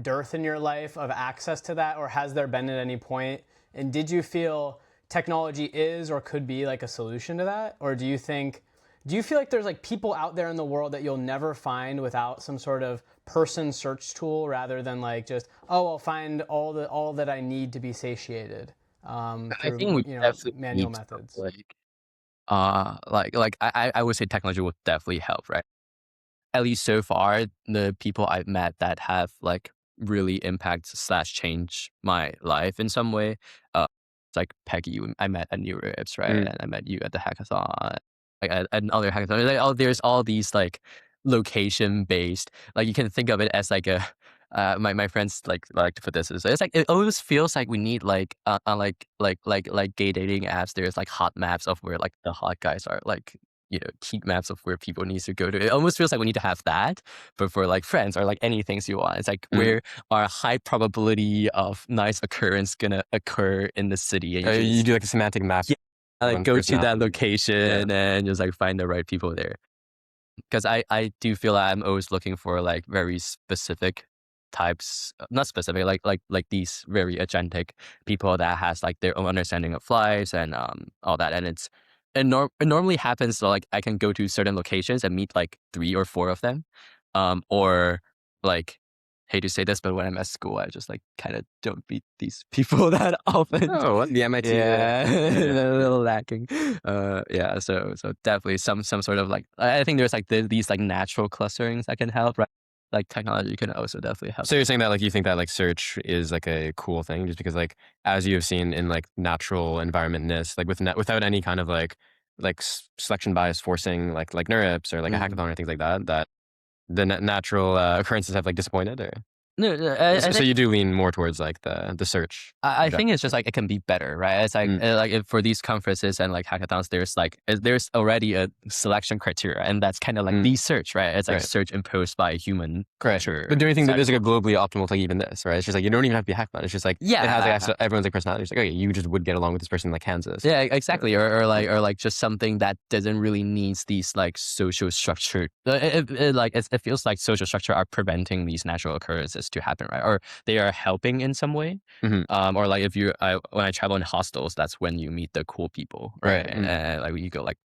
dearth in your life of access to that, or has there been at any point? And did you feel technology is or could be like a solution to that? Or do you feel like there's like people out there in the world that you'll never find without some sort of person search tool rather than like just, oh, I'll find all that I need to be satiated I think through, we definitely manual need stuff methods? like I would say technology would definitely help, right? At least so far, the people I've met that have like really impact slash change my life in some way. It's like Peggy, I met at New Rips, right? And I met you at the hackathon, like at another hackathon. Like, oh, there's all these like location based. Like you can think of it as like a. My friends like to put this as it's like it always feels like we need like like gay dating apps. There's like hot maps of where like the hot guys are like heat maps of where people needs to go to. It almost feels like we need to have that, but for like friends or like any things you want. It's like where our high probability of nice occurrence gonna occur in the city, and you You just do like a semantic map. like go to that Yeah. location and just like find the right people there. Because I do feel like I'm always looking for like very specific types, not specific, like these very agentic people that has like their own understanding of lives and all that. And it normally happens so like I can go to certain locations and meet like 3 or 4 of them, or like hate to say this, but when I'm at school, I just like kind of don't meet these people that often. Oh, what? The MIT. Yeah, Yeah. a little lacking. Yeah, so definitely some sort of like I think there's like these like natural clusterings that can help, right? Like technology can also definitely help. So you're saying that like you think that like search is like a cool thing just because like as you have seen in like natural environmentness like without any kind of like selection bias forcing like NeurIPS or like a hackathon or things like that that the natural occurrences have like disappointed or No, no, I so think you do lean more towards like the search. I think it's just like it can be better, right? It's like if for these conferences and like hackathons, there's like there's already a selection criteria, and that's kind of like the search, right? It's like Right. search imposed by a human Correct. culture. But do you think that there's like a globally optimal thing even this, right? It's just like you don't even have to be hackathon. It's just like it has like everyone's like personality. It's like okay, you just would get along with this person in like Kansas. Yeah, exactly. Or like just something that doesn't really needs these like social structure. It feels like social structure are preventing these natural occurrences to happen, right? Or they are helping in some way. Or like if when I travel in hostels, that's when you meet the cool people, right? And like you go like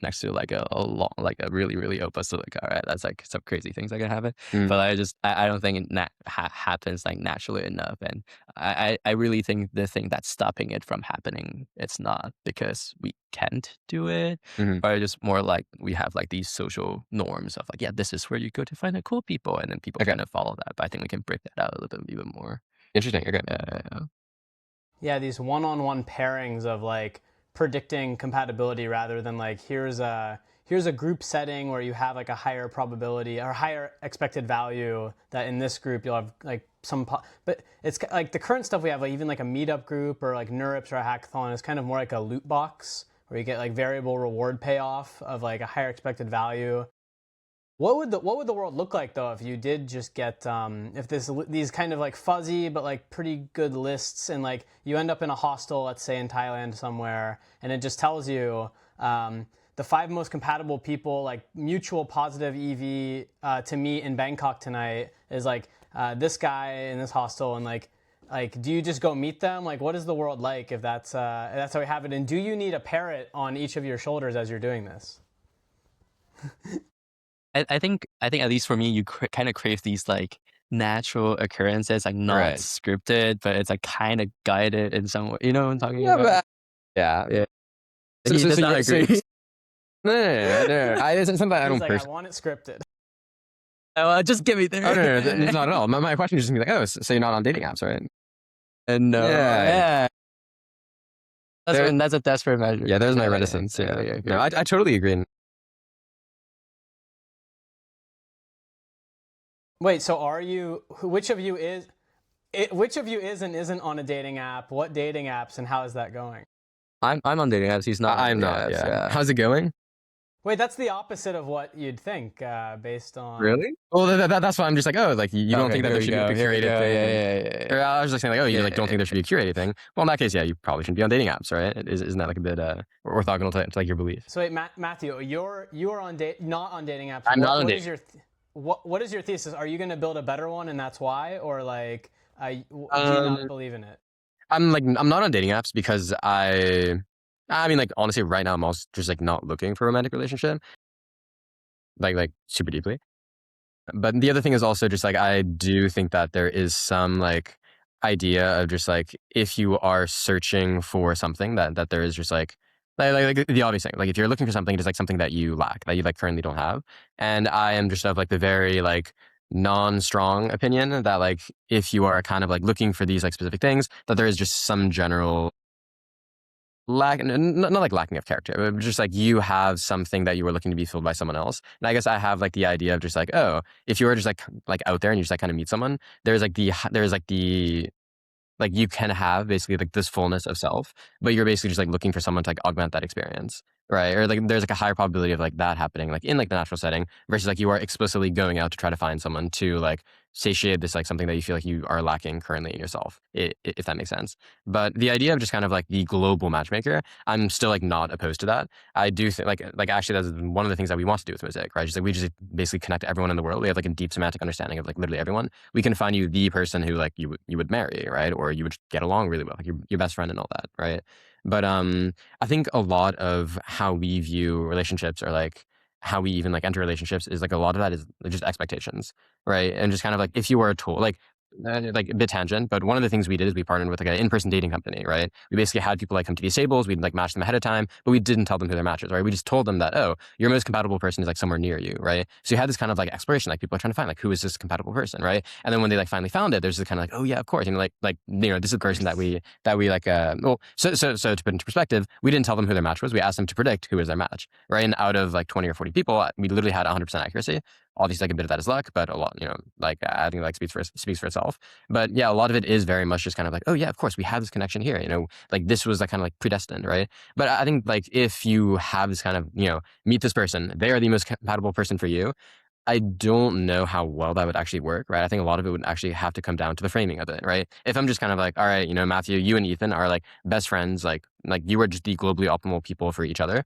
next to like a long, like a really really old basilica, right? That's like some crazy things that can happen. But I don't think it happens like naturally enough, and I really think the thing that's stopping it from happening, it's not because we can't do it, or just more like we have like these social norms of like this is where you go to find the cool people, and then people kind of follow that. But I think we can break that out a little bit even more. Interesting. Okay. Yeah, these one-on-one pairings of like predicting compatibility rather than like here's a group setting where you have like a higher probability or higher expected value that in this group you'll have like but it's like the current stuff we have, like even like a meetup group or like NeurIPS or a hackathon is kind of more like a loot box where you get like variable reward payoff of like a higher expected value. What would the world look like though if you did just get if these kind of like fuzzy but like pretty good lists, and like you end up in a hostel, let's say in Thailand somewhere, and it just tells you the 5 most compatible people, like mutual positive EV to meet in Bangkok tonight is like this guy in this hostel, and like do you just go meet them? Like what is the world like if that's how we have it? And do you need a parrot on each of your shoulders as you're doing this? I think at least for me, you kind of crave these like natural occurrences, like not scripted, but it's like kind of guided in some way. You know what I'm talking about? But, yeah. So, he does not agree. No. It's something I don't He's like, I personally. want it scripted. Oh, just get me there. Oh no, not at all. My question is just gonna be like, oh, so you're not on dating apps, right? And no, Yeah. that's a desperate measure. Yeah, there's my reticence. Yeah. No, I totally agree. Wait, so are you? Which of you is? Which of you is and isn't on a dating app? What dating apps and how is that going? I'm on dating apps. He's not on I'm dating not. apps. Yeah. Yeah. How's it going? Wait, that's the opposite of what you'd think, based on. Really? Well, that's why I'm just like, oh, like you don't Okay, think that here there we should be like go. a Here we curated go. Yeah, thing? yeah, yeah, Or I was just saying like, oh, you yeah. like don't think there should be a curated thing? Well, in that case, yeah, you probably shouldn't be on dating apps, right? Isn't that like a bit orthogonal to like your belief? So wait, Matthew, you are not on dating apps. I'm not on What dating. is your what is your thesis? Are you going to build a better one and that's why, or like, do you not Um, believe in it? I'm not on dating apps because I mean, like honestly, right now I'm also just like not looking for a romantic relationship, like super deeply. But the other thing is also just like I do think that there is some like idea of just like if you are searching for something that there is just like the obvious thing. Like if you're looking for something, it is like something that you lack, that you like currently don't have. And I am just of like the very like non-strong opinion that like if you are kind of like looking for these like specific things, that there is just some general not like lacking of character, but just like you have something that you were looking to be filled by someone else. And I guess I have like the idea of just like, oh, if you were just like out there and you just like kind of meet someone, there's like the like you can have basically like this fullness of self, but you're basically just like looking for someone to like augment that experience, right? Or like there's like a higher probability of like that happening like in like the natural setting versus like you are explicitly going out to try to find someone to like satiate this like something that you feel like you are lacking currently in yourself, if that makes sense. But the idea of just kind of like the global matchmaker, I'm still like not opposed to that. I do think like actually that's one of the things that we want to do with Mosaic, right? Just like we just basically connect everyone in the world. We have like a deep semantic understanding of like literally everyone. We can find you the person who like you would marry, right? Or you would get along really well, like your best friend and all that, right? But I think a lot of how we view relationships or like how we even like enter relationships is like a lot of that is just expectations, right? And just kind of like if you were told like a bit tangent, but one of the things we did is we partnered with like an in-person dating company, right? We basically had people like come to these tables, we'd like match them ahead of time, but we didn't tell them who their matches, right? We just told them that, oh, your most compatible person is like somewhere near you, right? So you had this kind of like exploration, like people are trying to find like who is this compatible person, right? And then when they like finally found it, there's this kind of like, oh yeah, of course, like you know, this is the person that we like well, so to put into perspective, we didn't tell them who their match was. We asked them to predict who was their match, right? And out of like 20 or 40 people, we literally had 100% accuracy. Obviously, like a bit of that is luck, but a lot, you know, like I think like speaks for itself. But yeah, a lot of it is very much just kind of like, oh yeah, of course we have this connection here. You know, like this was like kind of like predestined, right? But I think like if you have this kind of, you know, meet this person, they are the most compatible person for you. I don't know how well that would actually work, right? I think a lot of it would actually have to come down to the framing of it, right? If I'm just kind of like, all right, you know, Matthieu, you and Ethan are like best friends, like you are just the globally optimal people for each other.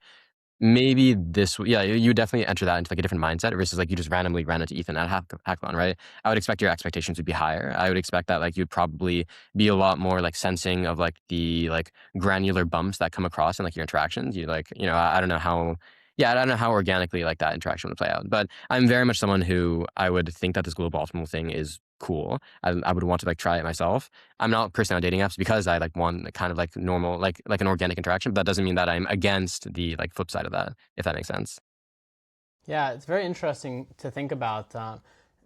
Maybe yeah, you would definitely enter that into like a different mindset versus like you just randomly ran into Ethan at hackathon, right? I would expect your expectations would be higher. I would expect that like you'd probably be a lot more like sensing of like the like granular bumps that come across in like your interactions. You like, you know, I don't know how, yeah, I don't know how organically like that interaction would play out. But I'm very much someone who I would think that this global optimal thing is cool. I would want to like try it myself. I'm not personally on dating apps because I like want kind of like normal, like an organic interaction. But that doesn't mean that I'm against the like flip side of that, if that makes sense. Yeah, it's very interesting to think about,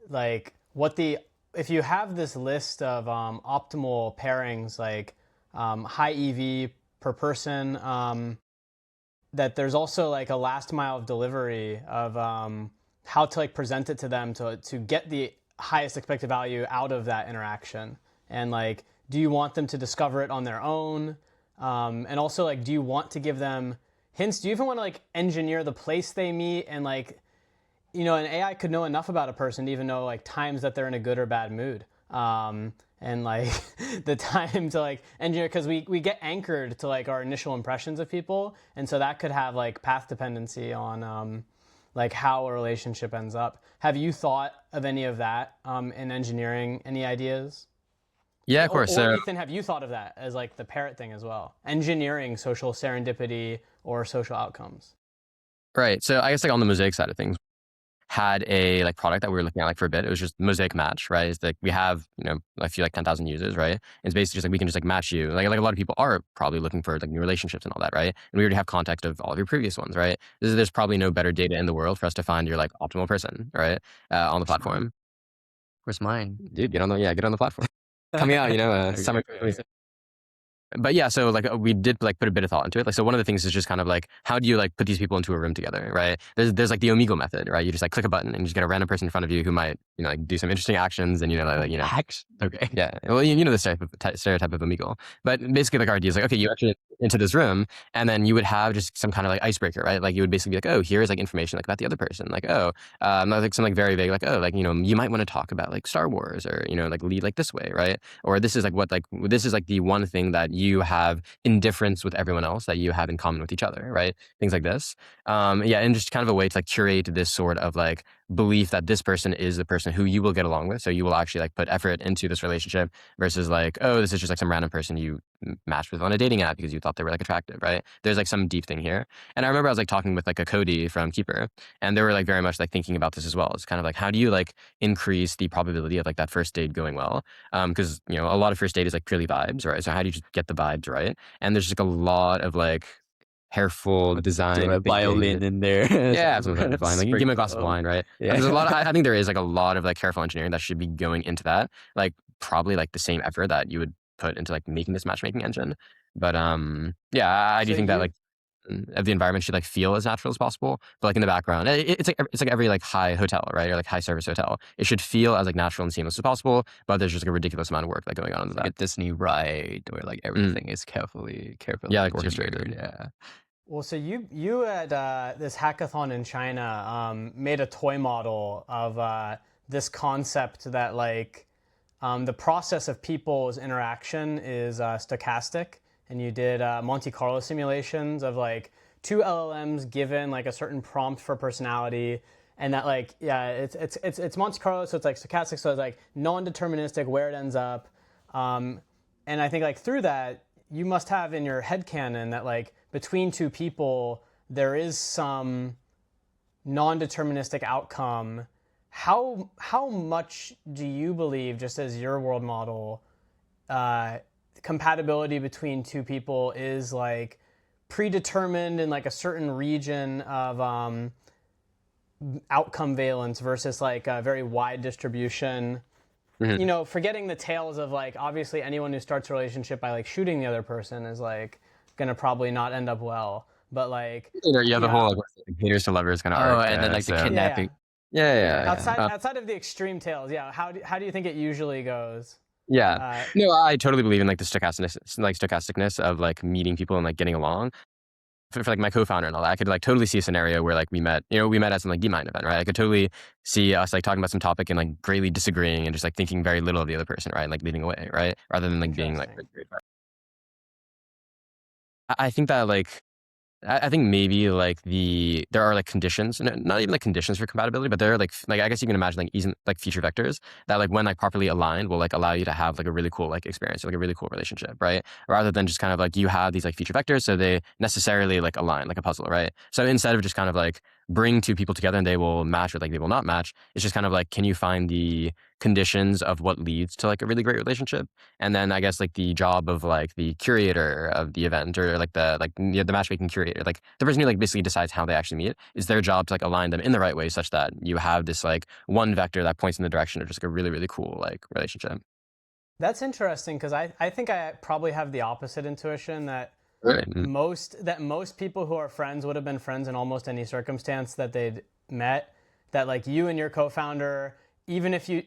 like what the if you have this list of optimal pairings, like high EV per person, that there's also like a last mile of delivery of how to like present it to them to get the highest expected value out of that interaction. And like, do you want them to discover it on their own? And also like, do you want to give them hints? Do you even want to like engineer the place they meet and like, you know, an AI could know enough about a person to even know like times that they're in a good or bad mood. And like the time to like engineer, because we get anchored to like our initial impressions of people, and so that could have like path dependency on like how a relationship ends up. Have you thought of any of that in engineering? Any ideas? Yeah, of course. Or So Ethan, have you thought of that as like the Parrot thing as well? Engineering social serendipity or social outcomes. right. So I guess like on the Mosaic side of things, had a like product that we were looking at like for a bit. It was just Mosaic Match, right? It's like we have, you know, a few like 10,000 users, right? It's basically just like we can just like match you. Like a lot of people are probably looking for like new relationships and all that, right? And we already have context of all of your previous ones, right? There's probably no better data in the world for us to find your like optimal person, right? On the Where's mine? platform. Where's mine? Dude, get on the platform. Coming out, you know, Okay, summer okay. 2026. but yeah, so like we did like put a bit of thought into it. Like, so one of the things is just kind of like, how do you like put these people into a room together, right? There's like the Omegle method, right? You just like click a button and you just get a random person in front of you who might, like do some interesting actions and, Okay. yeah. Well, you know the stereotype of Omegle, but basically like our idea is like, okay, you actually into this room and then you would have just some kind of like icebreaker, right? Like you would basically be like, oh, here's like information like about the other person. Like, oh, like some like very vague, like, oh, like, you might want to talk about like Star Wars or, like lead like this way, right? Or this is like the one thing that you have in difference with everyone else that you have in common with each other, right? Things like this. Yeah, and just kind of a way to like curate this sort of like belief that this person is the person who you will get along with. So you will actually like put effort into this relationship versus like, oh, this is just like some random person you matched with on a dating app because you thought they were like attractive, right? There's like some deep thing here. And I remember I was like talking with like a Cody from Keeper, and they were like very much like thinking about this as well. It's kind of like, how do you like increase the probability of like that first date going well? Because a lot of first date is like purely vibes, right? So how do you just get the vibes right? And there's just like a lot of like careful design Throw a and thinking. violin in there. Yeah, absolutely fine. Like, you give me a glass of Sprinkle. wine, right? Yeah. There's a lot. I think there is like a lot of like careful engineering that should be going into that. Like probably like the same effort that you would put into like making this matchmaking engine. But yeah, I do So think that you like the environment should like feel as natural as possible. But like in the background, it's like every like high hotel, right, or like high service hotel. It should feel as like natural and seamless as possible. But there's just like a ridiculous amount of work like going on in Like a that. Disney ride where like everything is carefully Yeah, like orchestrated. orchestrated. Yeah. Well, so you at this hackathon in China made a toy model of this concept that like the process of people's interaction is stochastic, and you did Monte Carlo simulations of like two LLMs given like a certain prompt for personality, and that like it's Monte Carlo, so it's like stochastic, so it's like non-deterministic where it ends up, and I think like through that you must have in your headcanon that like between two people there is some non-deterministic outcome. How much do you believe, just as your world model, compatibility between two people is like predetermined in like a certain region of outcome valence versus like a very wide distribution? Forgetting the tales of like obviously anyone who starts a relationship by like shooting the other person is like gonna probably not end up well. But like Yeah, the whole like haters to lovers kind of Oh, arc. and then like the So kidnapping. yeah. outside of the extreme tales, yeah. How do you think it usually goes? Yeah. No, I totally believe in like the stochasticness of like meeting people and like getting along. For like my co-founder and all that, I could like totally see a scenario where like we met at some like DMind event, right? I could totally see us like talking about some topic and like greatly disagreeing and just like thinking very little of the other person, right? Like leading away, right? Rather than like being like. I think that like I think maybe like there are like conditions, not even like conditions for compatibility, but there are like I guess you can imagine like even like feature vectors that like when like properly aligned will like allow you to have like a really cool like experience, like a really cool relationship, right? Rather than just kind of like you have these like feature vectors, so they necessarily like align like a puzzle, right? So instead of just kind of like bring two people together and they will match or like they will not match, it's just kind of like, can you find the conditions of what leads to like a really great relationship? And then I guess like the job of like the curator of the event or like the matchmaking curator, like the person who like basically decides how they actually meet, is their job to like align them in the right way such that you have this like one vector that points in the direction of just like a really, really cool like relationship. That's interesting because I think I probably have the opposite intuition that Right. most people who are friends would have been friends in almost any circumstance that they'd met. That like you and your co-founder, even if you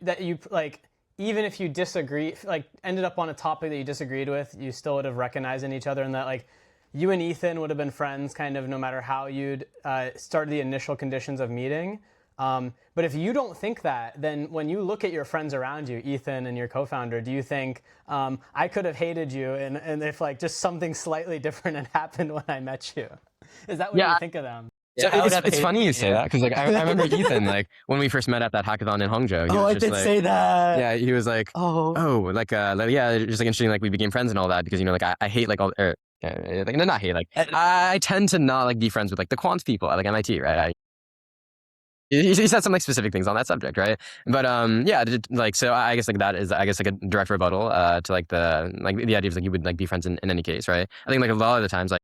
disagree, like ended up on a topic that you disagreed with, you still would have recognized in each other, and that like you and Ethan would have been friends kind of no matter how you'd started the initial conditions of meeting. But if you don't think that, then when you look at your friends around you, Ethan and your co-founder, do you think I could have hated you and if like just something slightly different had happened when I met you? Is that what you think of them? So Yeah, it's funny you say that because like I remember Ethan like when we first met at that hackathon in Hangzhou. He was just, like, say that. Yeah, he was like, like yeah, just like interesting. Like we became friends and all that because like I hate like all like no, not hate like I tend to not like be friends with like the quant people at like MIT, right? He said some like specific things on that subject, right? But yeah, like so I guess like that is like a direct rebuttal to like the idea of like you would like be friends in any case, right? I think like a lot of the times like.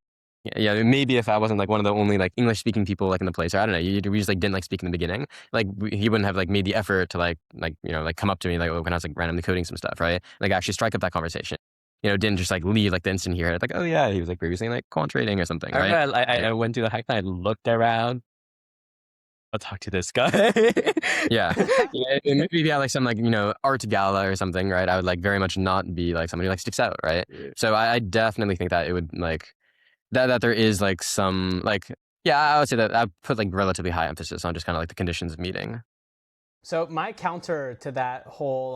Yeah, maybe if I wasn't like one of the only like English speaking people like in the place, or I don't know, we just like didn't like speak in the beginning. Like he wouldn't have like made the effort to like come up to me like when I was like randomly coding some stuff, right? Like actually strike up that conversation. didn't just like leave like the instant he heard it, like, oh yeah, he was like previously in like quant trading or something, I right? remember I went to the hackathon, I looked around, I'll talk to this guy. Yeah. Yeah, and maybe if you had like some like, art gala or something, right? I would like very much not be like somebody who like sticks out, right? Yeah. So I definitely think that it would like that there is like some like, yeah, I would say that I put like relatively high emphasis on just kind of like the conditions of meeting. So my counter to that whole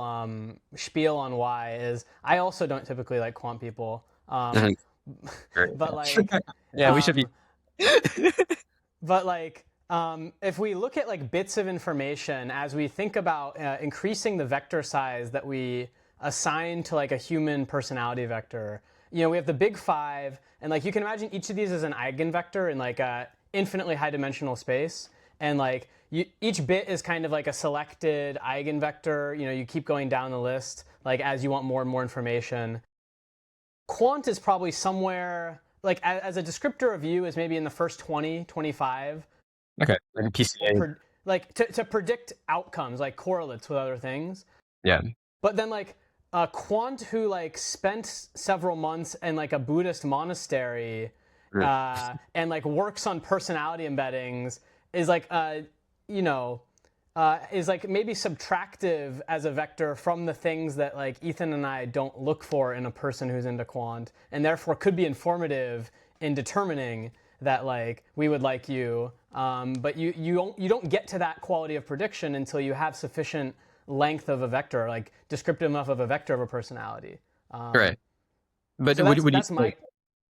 spiel on why is I also don't typically like quant people, Mhm. Great. but like, Yeah, we should be. um, but like, if we look at like bits of information as we think about increasing the vector size that we assign to like a human personality vector, we have the big five, and like you can imagine each of these as an eigenvector in like a infinitely high dimensional space, and like each bit is kind of like a selected eigenvector. You keep going down the list like as you want more and more information. Quant is probably somewhere like as a descriptor of you is maybe in the first 20, 25. Okay. Like PCA. Like to predict outcomes, like correlates with other things. Yeah. But then like a quant who like spent several months in like a Buddhist monastery and like works on personality embeddings is like is like maybe subtractive as a vector from the things that like Ethan and I don't look for in a person who's into quant, and therefore could be informative in determining that like we would like you, but you don't get to that quality of prediction until you have sufficient length of a vector, like descriptive enough of a vector of a personality. Right. But So would you that's my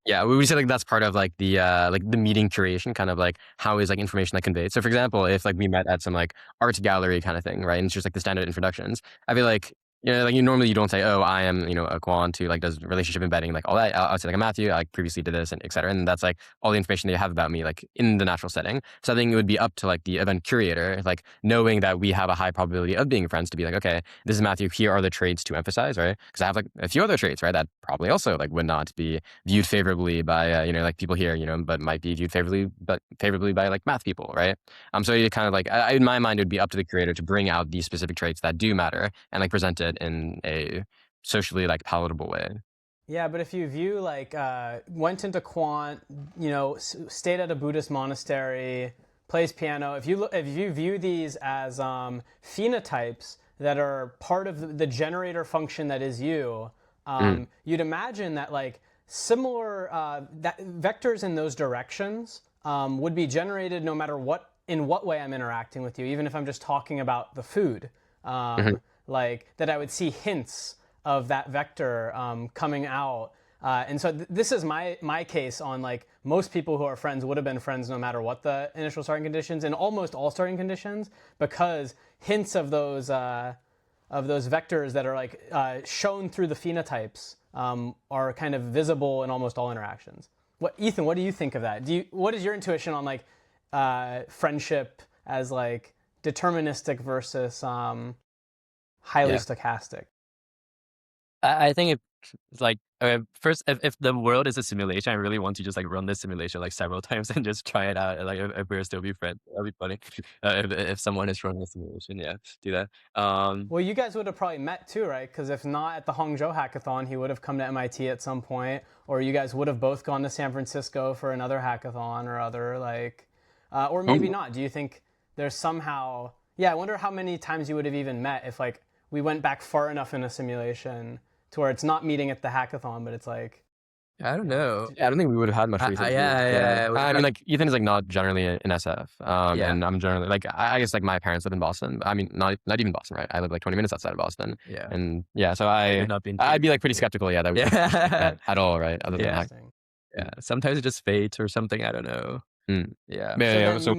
yeah, we would say like that's part of like the meeting curation, kind of like how is like information like conveyed. So for example, if like we met at some like art gallery kind of thing, right? And it's just like the standard introductions. I feel like like you normally you don't say, oh, I am a quant who like does relationship embedding, like all that. I'll say like I'm Matthieu, I previously did this and et cetera. And that's like all the information they have about me like in the natural setting. So I think it would be up to like the event curator, like knowing that we have a high probability of being friends, to be like, okay, this is Matthieu. Here are the traits to emphasize, right? Because I have like a few other traits, right? That probably also like would not be viewed favorably by like people here, but might be viewed favorably by like math people, right? So you kind of like in my mind, it would be up to the creator to bring out these specific traits that do matter and like present it in a socially like palatable way. Yeah, but if you view like went into quant, stayed at a Buddhist monastery, plays piano. If you view these as phenotypes that are part of the generator function that is you, you'd imagine that like similar that vectors in those directions would be generated no matter in what way I'm interacting with you, even if I'm just talking about the food. Like that I would see hints of that vector coming out. And so this is my case on like most people who are friends would have been friends no matter what the initial starting conditions, and almost all starting conditions, because hints of those vectors that are like shown through the phenotypes are kind of visible in almost all interactions. Ethan, what do you think of that? What is your intuition on like friendship as like deterministic versus highly Yeah. stochastic? I think it's like first, if the world is a simulation, I really want to just like run this simulation like several times and just try it out. Like if we're still be friends, that'd be funny. If someone is running a simulation, yeah, do that. Well, you guys would have probably met too, right? Because if not at the Hangzhou hackathon, he would have come to MIT at some point, or you guys would have both gone to San Francisco for another hackathon or other like, or maybe not. Do you think there's somehow? Yeah, I wonder how many times you would have even met if like we went back far enough in a simulation to where it's not meeting at the hackathon, but it's like, I don't know. Yeah, I don't think we would have had much reason to. Yeah. I mean, like Ethan is like not generally in SF, Yeah. and I'm generally like I guess like my parents live in Boston. I mean, not even Boston, right? I live like 20 minutes outside of Boston. Yeah. And yeah, so I've not been I'd be like pretty skeptical, yeah, that we Yeah. at all, right? Other than Yeah. hack. interesting. Yeah. Sometimes it just fades or something. I don't know. Mm. Yeah. So Yeah, then so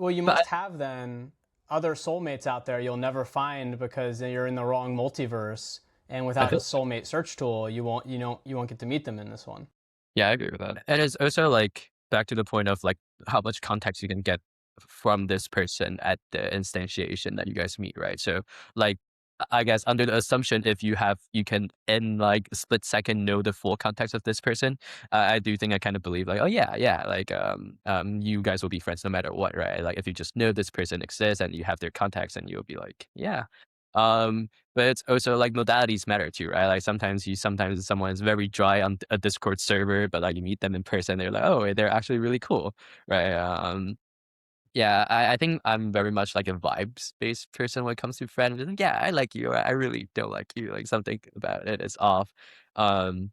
you But must have then other soulmates out there you'll never find because you're in the wrong multiverse, and without a soulmate search tool, you won't get to meet them in this one. yeah, I agree with that. and it's also like back to the point of like how much context you can get from this person at the instantiation that you guys meet, right? So like I guess under the assumption if you can in like a split second know the full context of this person, I do think I kind of believe like, oh yeah, like you guys will be friends no matter what, right? Like if you just know this person exists and you have their contacts and you'll be like, yeah. But it's also like modalities matter too, right? Like sometimes someone is very dry on a Discord server, but like you meet them in person, they're like, oh, they're actually really cool, right? Yeah, I think I'm very much like a vibes-based person when it comes to friends. Like, yeah, I like you. I really don't like you. Like something about it is off. Um,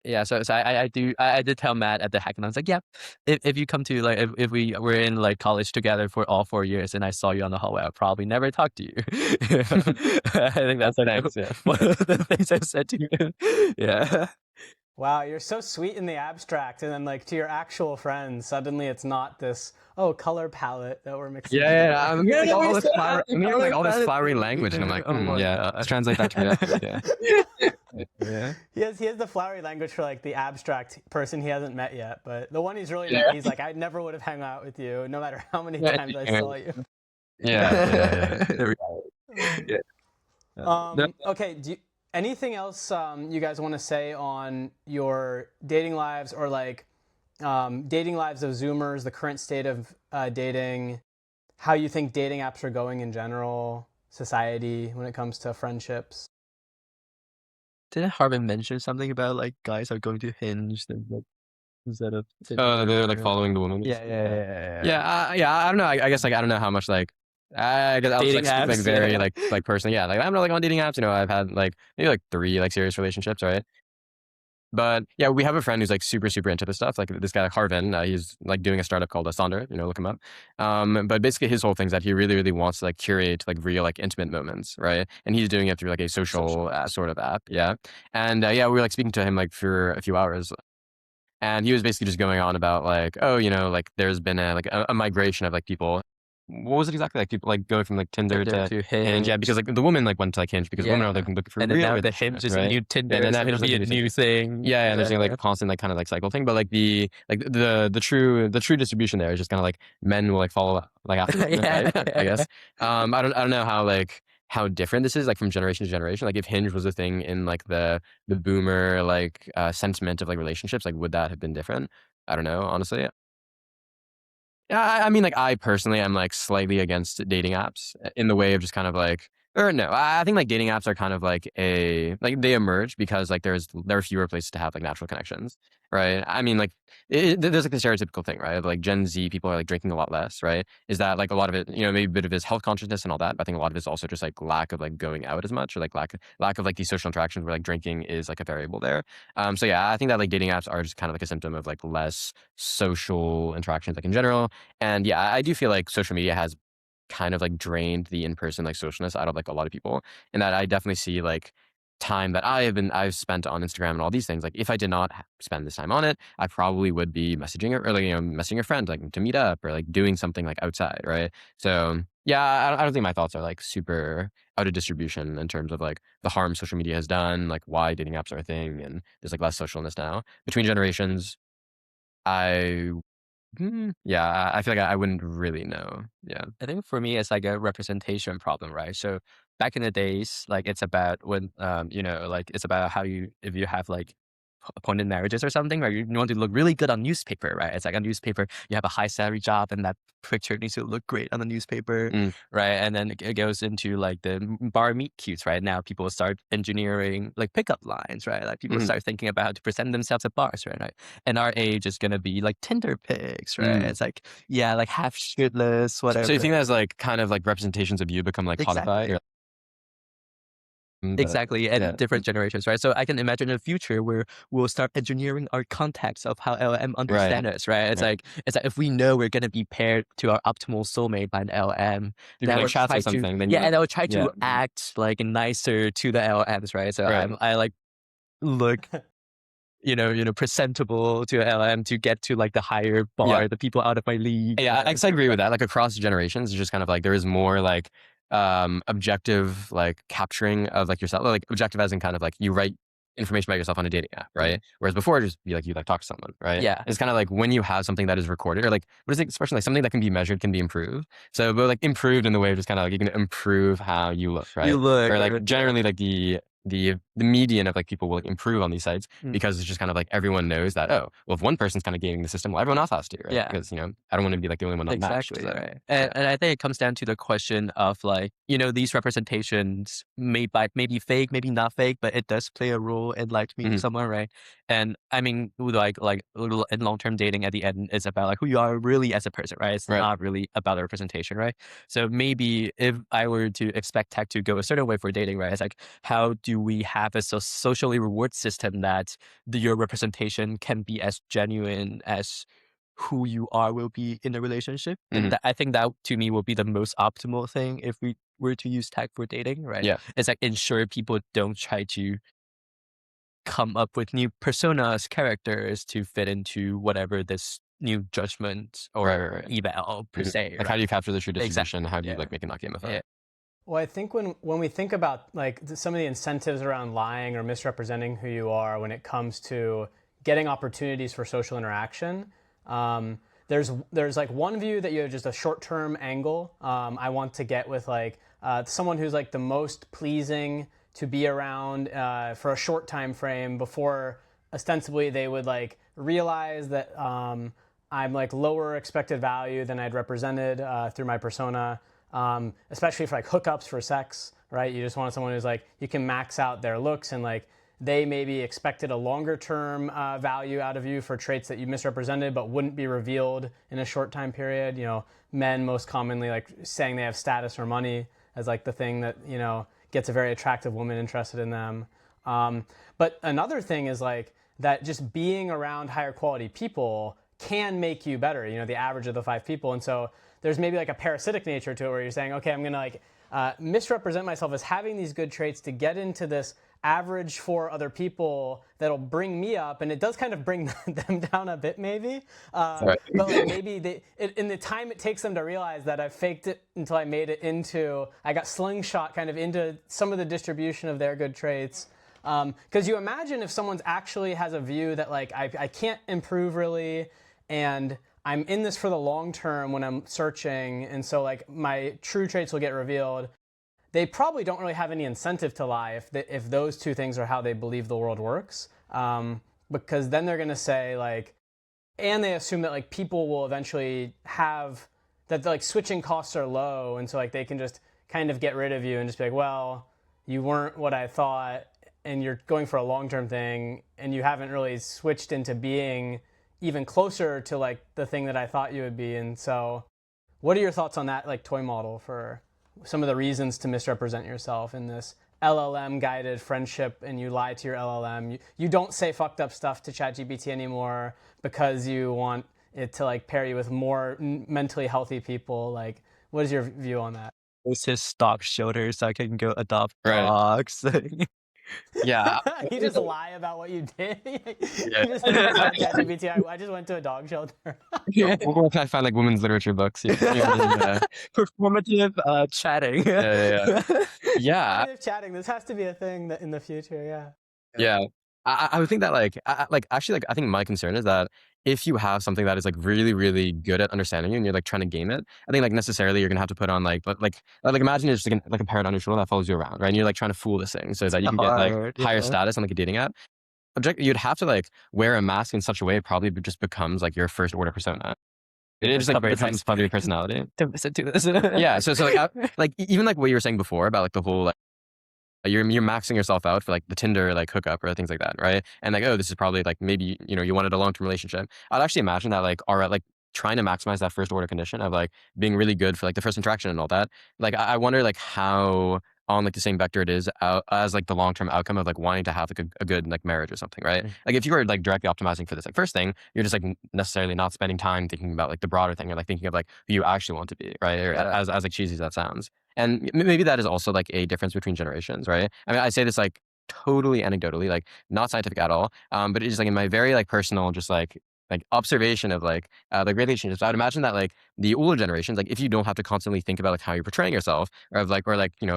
yeah, so I did tell Matt at the hackathon. I was like, yeah, if you come to like if we were in like college together for all 4 years and I saw you on the hallway, I'll probably never talk to you. I think that's like Thanks, yeah. one of the things I've said to him. Yeah. Wow, you're so sweet in the abstract, and then like to your actual friends, suddenly it's not this color palette that we're mixing together. I'm hearing like all this flowery, I'm hearing like all this flowery language, and I'm like, yeah, let's translate that to reality. Yeah. Yeah. He has the flowery language for like the abstract person he hasn't met yet, but the one he's really met, he's like, I never would have hung out with you, no matter how many times I saw you. Yeah. Okay, anything else you guys want to say on your dating lives, or like dating lives of Zoomers, the current state of dating, how you think dating apps are going in general, society when it comes to friendships? Didn't Harbin mention something about like guys are going to Hinge instead of They're like following the woman. Yeah. I don't know. I guess like I don't know how much like I guess I'll just like speak like very like personally. Yeah, like I'm not like on dating apps. You know, I've had like maybe like 3 like serious relationships, right? But yeah, we have a friend who's like super into this stuff. Like this guy, like Harvin, he's like doing a startup called Sonder. You know, look him up. But basically, his whole thing is that he really wants to like curate like real like intimate moments, right? And he's doing it through like a social sort of app. Yeah, and yeah, we were like speaking to him like for a few hours. And he was basically just going on about like, oh, you know, like there's been a migration of like people. What was it exactly? Like people like going from like Tinder to Hinge. Yeah, because like the woman like went to like Hinge because women are like looking for and real. And now the Hinge is a new Tinder. And then it'll be a new thing. Yeah, and there's like a constant like kind of like cycle thing. But like the true distribution there is just kind of like men will like follow like after them, right? I guess. I don't know how different this is like from generation to generation. Like if Hinge was a thing in like the boomer like sentiment of like relationships, like would that have been different? I don't know, honestly. Yeah, I mean, like I personally am like slightly against dating apps in the way of just kind of like, or no, I think like dating apps are kind of like like they emerge because like there are fewer places to have like natural connections, right? I mean, like there's like the stereotypical thing, right? Of, like Gen Z people are like drinking a lot less, right? Is that like a lot of it, you know, maybe a bit of his health consciousness and all that, but I think a lot of it's also just like lack of like going out as much, or like lack of like these social interactions where like drinking is like a variable there. So yeah, I think that like dating apps are just kind of like a symptom of like less social interactions like in general. And yeah, I do feel like social media has kind of like drained the in-person like socialness out of like a lot of people. And that I definitely see like time that I've spent on Instagram and all these things. Like if I did not spend this time on it, I probably would be messaging or like, you know, messaging a friend like to meet up or like doing something like outside, right? So yeah, I don't think my thoughts are like super out of distribution in terms of like the harm social media has done, like why dating apps are a thing, and there's like less socialness now between generations. I yeah, I feel like I wouldn't really know. Yeah. I think for me, it's like a representation problem, right? So back in the days, like it's about when, you know, like it's about how if you have like appointed marriages or something, right? You want to look really good on newspaper, right? It's like a newspaper, you have a high salary job and that picture needs to look great on the newspaper, right? And then it goes into like the bar meet cutes, right? Now people start engineering like pickup lines, right? Like people start thinking about how to present themselves at bars, right? And our age is going to be like Tinder pics, right? It's like, yeah, like half shirtless, whatever. So you think that's like kind of like representations of you become like codified? Exactly. Exactly, and different generations, right? So I can imagine a future where we'll start engineering our context of how LM understand us, right? It's like if we know we're gonna be paired to our optimal soulmate by an LM, then we'll chat or something. Then and I'll try to act like nicer to the LMs, right? So I like look you know, presentable to LM to get to like the higher bar, the people out of my league. Yeah, I guess I agree with that. Like across generations, it's just kind of like there is more like objective like capturing of like yourself, like objective as in kind of like you write information about yourself on a dating app, right? Whereas before just be like you like talk to someone, right? Yeah. It's kind of like when you have something that is recorded or like what is it, especially like something that can be measured can be improved. So but like improved in the way of just kind of like you can improve how you look, right? You look or like generally like the the median of like people will improve on these sites Mm. because it's just kind of like everyone knows that, oh, well, if one person's kind of gaming the system, well, everyone else has to, right? Yeah. Because, I don't want to be like the only one not matched. Exactly, So, right. And I think it comes down to the question of like, these representations may be fake, maybe not fake, but it does play a role in like meeting Mhm. someone, right? And I mean, in long-term dating at the end is about like who you are really as a person, right? It's Right. not really about the representation, right? So maybe if I were to expect tech to go a certain way for dating, right? It's like, how do we have a socially reward system that your representation can be as genuine as who you are will be in a relationship? Mhm. And I think that to me will be the most optimal thing if we were to use tech for dating, right? Yeah. It's like ensure people don't try to come up with new personas, characters to fit into whatever this new judgment or Right. eval per Mhm. se. Like, how do you capture the true Exactly. distribution? How do you Yeah. like make it not gamify? Yeah. Well, I think when we think about like some of the incentives around lying or misrepresenting who you are when it comes to getting opportunities for social interaction, there's like one view that you have just a short-term angle. I want to get with like someone who's like the most pleasing to be around for a short time frame before ostensibly they would like realize that I'm like lower expected value than I'd represented through my persona. Especially for like hookups for sex, right? You just want someone who's like, you can max out their looks and like they maybe expected a longer term value out of you for traits that you misrepresented but wouldn't be revealed in a short time period. Men most commonly like saying they have status or money as like the thing that, gets a very attractive woman interested in them. But another thing is like that just being around higher quality people can make you better, the average of the 5 people. And so there's maybe like a parasitic nature to it where you're saying, okay, I'm going to like misrepresent myself as having these good traits to get into this average for other people that'll bring me up, and it does kind of bring them down a bit maybe. Right. But like maybe in the time it takes them to realize that I faked it until I made it into, I got slingshot kind of into some of the distribution of their good traits. Because you imagine if someone's actually has a view that like I can't improve really, and I'm in this for the long term when I'm searching, and so like my true traits will get revealed. They probably don't really have any incentive to lie if those two things are how they believe the world works, because then they're gonna say like, and they assume that like people will eventually have that like switching costs are low, and so like they can just kind of get rid of you and just be like, well, you weren't what I thought, and you're going for a long-term thing, and you haven't really switched into being even closer to like the thing that I thought you would be. And so what are your thoughts on that like toy model for some of the reasons to misrepresent yourself in this LLM guided friendship, and you lie to your LLM? You don't say fucked up stuff to ChatGPT anymore because you want it to like pair you with more mentally healthy people. Like, what is your view on that? It's his stock shoulder so I can go adopt Right. dogs. Yeah. You just lie about what you did. Yeah. You just tell ChatGPT, I just went to a dog shelter. Or if I find like women's literature books. Yeah. Performative chatting. Yeah. Yeah. Creative chatting. This has to be a thing that in the future. Yeah. Yeah. I would think that actually I think my concern is that if you have something that is like really, really good at understanding you and you're like trying to game it, I think like necessarily you're gonna have to put on like imagine it's like a parrot on your shoulder that follows you around, right? And you're like trying to fool this thing so that you can get like Hard, higher yeah. status on like a dating app. You'd have to like wear a mask in such a way it probably just becomes like your first order persona. It just like Cover becomes part of your personality. Don't listen to this. Yeah. So even like what you were saying before about like the whole you're maxing yourself out for like the Tinder like hookup or things like that, right? And like, oh, this is probably like maybe you wanted a long-term relationship. I'd actually imagine that like like trying to maximize that first order condition of like being really good for like the first interaction and all that. Like I wonder like how on like the same vector it is as like the long-term outcome of like wanting to have like a good like marriage or something, right? Like if you were like directly optimizing for this like first thing, you're just like necessarily not spending time thinking about like the broader thing or like thinking of like who you actually want to be, right? Or as like cheesy as that sounds. And maybe that is also like a difference between generations, right? I mean, I say this like totally anecdotally, like not scientific at all, but it's just like in my very like personal, just like observation of like relationships. I would imagine that like the older generations, like if you don't have to constantly think about like how you're portraying yourself, or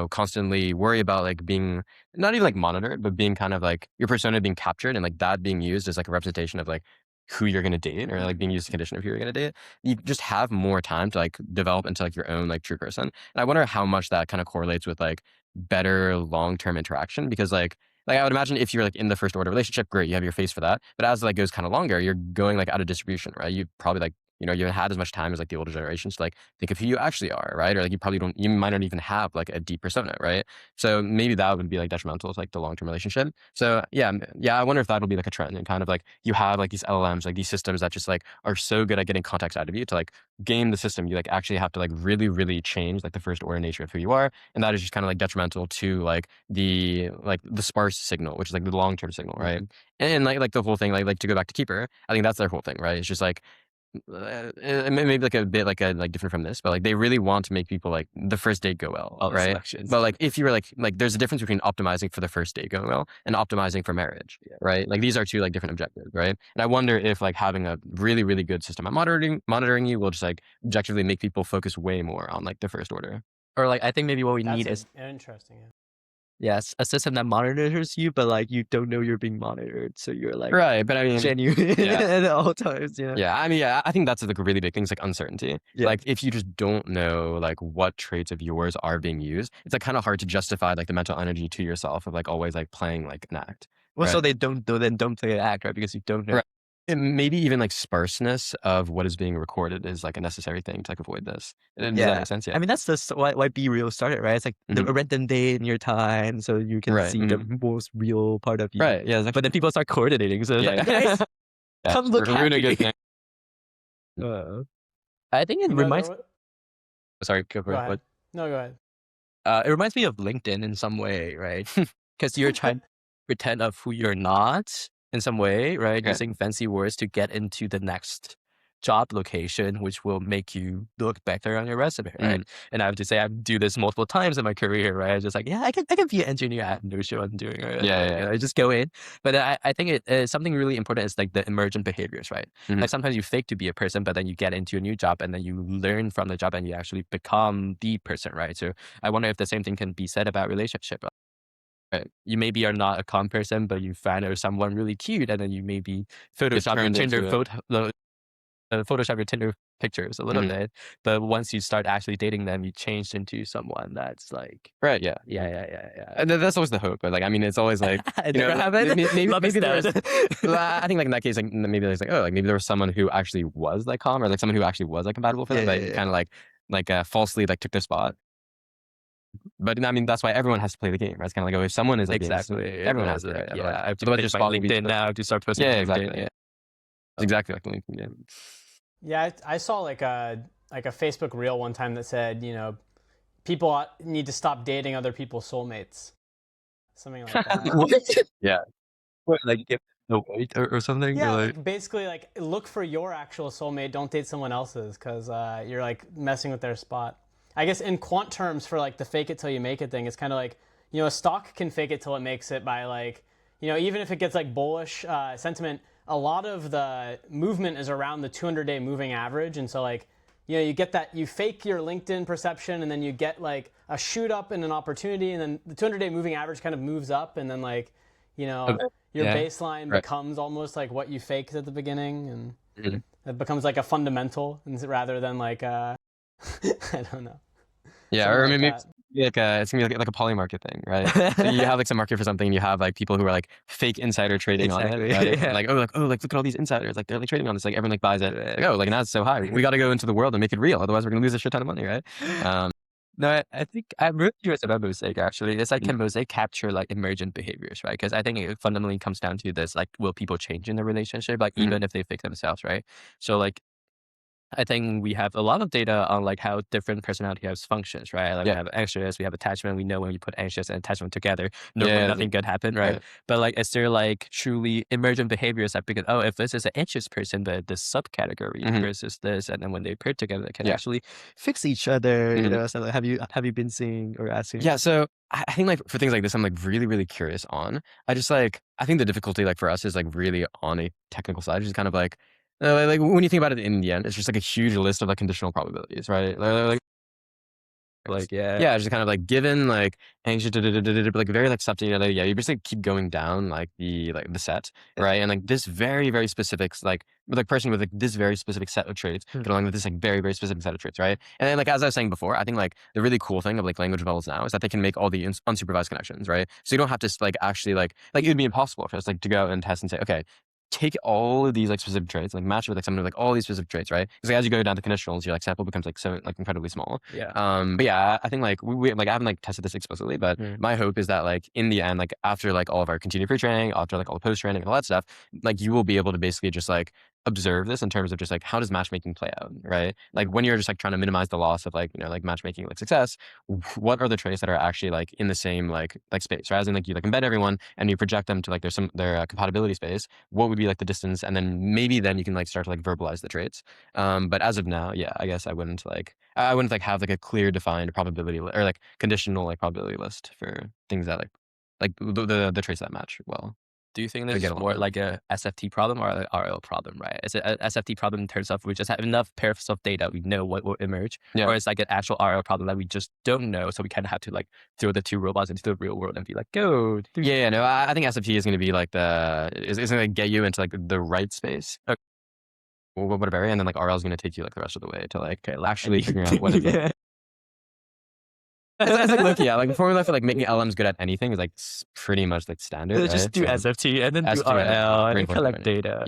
constantly worry about like being not even like monitored, but being kind of like your persona being captured and like that being used as like a representation of like who you're going to date, or like being used as a condition of who you're going to date, you just have more time to like develop into like your own like true person. And I wonder how much that kind of correlates with like better long-term interaction, because like like I would imagine if you're like in the first order relationship, great, you have your face for that. But as it like goes kind of longer, you're going like out of distribution, right? You probably like, you haven't had as much time as like the older generations to like think of who you actually are, right? Or like you might not even have like a deep persona, right? So maybe that would be like detrimental to like the long-term relationship. So yeah, I wonder if that'll be like a trend and kind of like you have like these LLMs, like these systems that just like are so good at getting context out of you to like game the system. You like actually have to like really, really change like the first order nature of who you are. And that is just kind of like detrimental to like the sparse signal, which is like the long-term signal, right? And like the whole thing, like to go back to Keeper, I think that's their whole thing, right? It's just like maybe like a bit like different from this, but like they really want to make people like the first date go well, All the right? selections. But like if you were like there's a difference between optimizing for the first date going well and optimizing for marriage, right? Like these are two like different objectives, right? And I wonder if like having a really, really good system at monitoring you will just like objectively make people focus way more on like the first order. Or like I think maybe what we That's need is interesting. Yeah. yes, a system that monitors you, but like you don't know you're being monitored, so you're like Right, but I mean, genuine at all times. yeah, I mean, I think that's like a really big thing. It's like uncertainty. Yeah. Like if you just don't know like what traits of yours are being used, it's like kind of hard to justify like the mental energy to yourself of like always like playing like an act. Well, so right? they don't play an act, right? Because you don't know. Right. And maybe even like sparseness of what is being recorded is like a necessary thing to like avoid this. Does that make sense? Yeah. I mean, that's just why Be Real started, right? It's like the random day in your time, so you can Right, see the most real part of you. Right. Yeah. But then people start coordinating, so it's Yeah. like, guys, come look We're at doing a good me. thing. I think it You guys reminds. are- Sorry, go Go ahead. No, go ahead. It reminds me of LinkedIn in some way, right? Because you're trying to pretend of who you're not in some way, right? Okay. Using fancy words to get into the next job location, which will make you look better on your resume, right? And I have to say, I do this multiple times in my career, right? I'm just like, yeah, I can be an engineer. I have no show I'm doing, right? Yeah. I just go in. But I think something really important is like the emergent behaviors, right? Like sometimes you fake to be a person, but then you get into a new job and then you learn from the job and you actually become the person, right? So I wonder if the same thing can be said about relationship. Right. You maybe are not a calm person, but you find out someone really cute, and then you maybe Photoshop your turned Tinder into Photoshop your Tinder pictures a little bit. But once you start actually dating them, you change into someone that's like Right. Yeah. And that's always the hope, but like I mean, it's always like it never happened. maybe there was. Well, I think like in that case, like maybe there's like maybe there was someone who actually was like calm, or like someone who actually was like compatible for them, but kind of like falsely like took their spot. But I mean, that's why everyone has to play the game, right? It's kind of like, if someone is like exactly. everyone has to, Like, right? yeah, Like, I have to otherwise make your my spot will be LinkedIn now to start posting. Yeah, on exactly. LinkedIn. Yeah. It's exactly like LinkedIn. Yeah, I saw like a Facebook reel one time that said, people need to stop dating other people's soulmates. Something like that. Yeah. What, like give the weight or something? Yeah, Or like basically like look for your actual soulmate. Don't date someone else's because you're like messing with their spot. I guess in quant terms for like the fake it till you make it thing, it's kind of like, a stock can fake it till it makes it by like, even if it gets like bullish sentiment, a lot of the movement is around the 200-day moving average. And so like, you get that, you fake your LinkedIn perception and then you get like a shoot up and an opportunity. And then the 200-day moving average kind of moves up. And then like, your baseline becomes almost like what you faked at the beginning. And it becomes like a fundamental rather than like, I don't know. Yeah, or maybe it's gonna be like a poly market thing, right? So you have like some market for something, and you have like people who are like fake insider trading on it, right? Yeah. Like look at all these insiders, like they're like trading on this, like everyone like buys it. Like now it's so high, we got to go into the world and make it real, otherwise we're gonna lose a shit ton of money, right? No, I think I'm really curious about Mosaic actually. It's like, can Mosaic capture like emergent behaviors, right? Because I think it fundamentally comes down to this, like, will people change in a relationship, like even if they fake themselves, right? So like, I think we have a lot of data on like how different personality types functions, right? Like we have anxious, we have attachment. We know when you put anxious and attachment together, nothing good happen, right? But like, is there like truly emergent behaviors that because if this is an anxious person, but this subcategory versus this, and then when they pair together, they can actually fix each other. So like, have you been seeing or asking? Yeah, so I think like for things like this, I'm like really, really curious on. I think the difficulty like for us is like really on a technical side, just kind of like when you think about it in the end, it's just like a huge list of like conditional probabilities, right? Like Like, yeah. Yeah, just kind of like given like anxious, like very like something, yeah, you basically keep going down like the set, right? And like this very, very specific, like person with like this very specific set of traits, get along with this like very, very specific set of traits, right? And then like as I was saying before, I think like the really cool thing of like language models now is that they can make all the unsupervised connections, right? So you don't have to like actually like it would be impossible for us like to go and test and say, okay, take all of these like specific traits, like match it with like someone with like all these specific traits, right? Because like, as you go down to conditionals, your like sample becomes like so like incredibly small. Yeah. But yeah, I think like we like I haven't like tested this explicitly, but my hope is that like in the end, like after like all of our continued pre-training, after like all the post-training and all that stuff, like you will be able to basically just like observe this in terms of just like how does matchmaking play out, right? Like when you're just like trying to minimize the loss of like like matchmaking like success, what are the traits that are actually like in the same like space, right? As in like you like embed everyone and you project them to like their compatibility space. What would be like the distance, and then maybe then you can like start to like verbalize the traits. But as of now, yeah, I guess I wouldn't like have like a clear defined probability or like conditional like probability list for things that like the traits that match well. Do you think To this get is along more with. like a SFT problem or a RL problem, right? Is it a SFT problem in terms of we just have enough pairs of data, we know what will emerge, Yeah. or it's like an actual RL problem that we just don't know, so we kind of have to like throw the two robots into the real world and be like, go. Yeah, no, I think SFT is going to be like is going to get you into like the right space. Okay. Whatever, and then like RL is going to take you like the rest of the way to like Okay, actually figuring out what is yeah. It's like look, yeah, like the formula for like making LMs good at anything is like pretty much like standard, right? Just do So, SFT and then do SFT and RL and then reinforcement collect learning. data.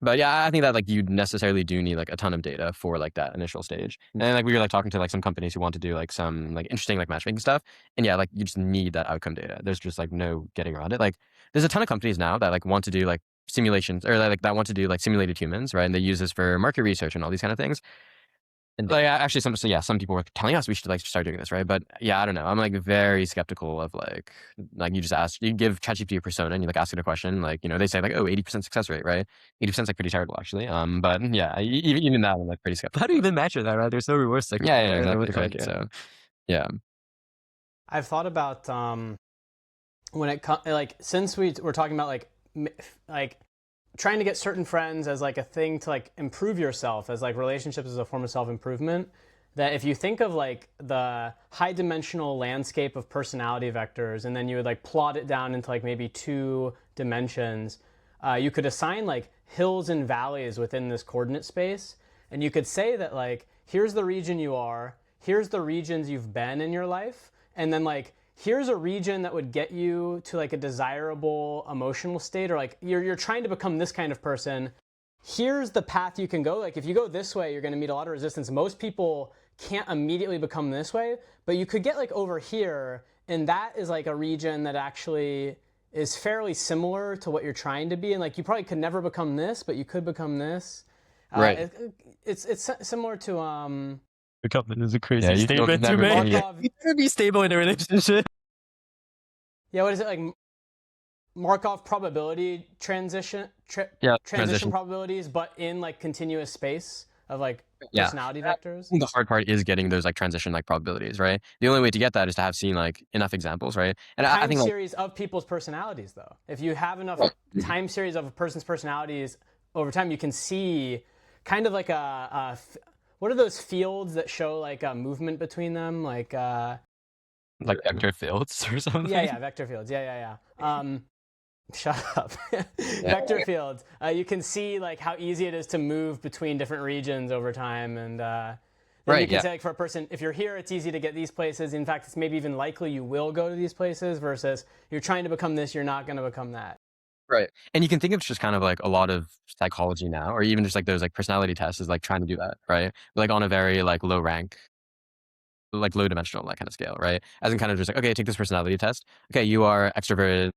But yeah, I think that like you necessarily do need like a ton of data for like that initial stage. And like we were like talking to like some companies who want to do like some like interesting like matchmaking stuff. And yeah, like you just need that outcome data. There's just like no getting around it. Like there's a ton of companies now that like want to do like simulations or like that want to do like simulated humans, right? And they use this for market research and all these kind of things. And Like actually some people were telling us we should like start doing this, right? But yeah, I don't know. I'm like very skeptical of like you give ChatGPT a persona and you like ask it a question, like they say like 80% success rate, right? 80% is like pretty terrible actually. But yeah, even that I'm like pretty skeptical. how do you even measure that, right? There's no reverse psychology. Yeah, exactly. Right. So yeah. I've thought about when it comes like since we're talking about like trying to get certain friends as like a thing to like improve yourself, as like relationships as a form of self-improvement, that if you think of like the high dimensional landscape of personality vectors and then you would like plot it down into like maybe 2 dimensions, you could assign like hills and valleys within this coordinate space, and you could say that like here's the region you are, here's the regions you've been in your life, and then like here's a region that would get you to like a desirable emotional state, or like you're trying to become this kind of person. Here's the path you can go. Like if you go this way, you're going to meet a lot of resistance. Most people can't immediately become this way, but you could get like over here, and that is like a region that actually is fairly similar to what you're trying to be. And like you probably could never become this, but you could become this. Right. It's similar to Breakup is a crazy Yeah, you statement to never make. can Markov. You never be stable in a relationship. Yeah, what is it like? Markov probability transition transition. probabilities, but in like continuous space of like Yeah. personality vectors. The hard part is getting those like transition like probabilities, right? The only way to get that is to have seen like enough examples, right? And I Time think like, series of people's personalities, though. If you have enough time series of a person's personalities over time, you can see kind of like what are those fields that show like a movement between them, like vector fields or something. yeah, vector fields. Yeah. Shut up. Vector fields. You can see like how easy it is to move between different regions over time, and then you can say like for a person, if you're here, it's easy to get these places. In fact, it's maybe even likely you will go to these places. Versus you're trying to become this, you're not going to become that. right. And you can think of just kind of like a lot of psychology now, or even just like those like personality tests is like trying to do that, right? Like on a very like low rank, like low dimensional like kind of scale, right? As in kind of just like, okay, take this personality test. Okay, you are extroverted.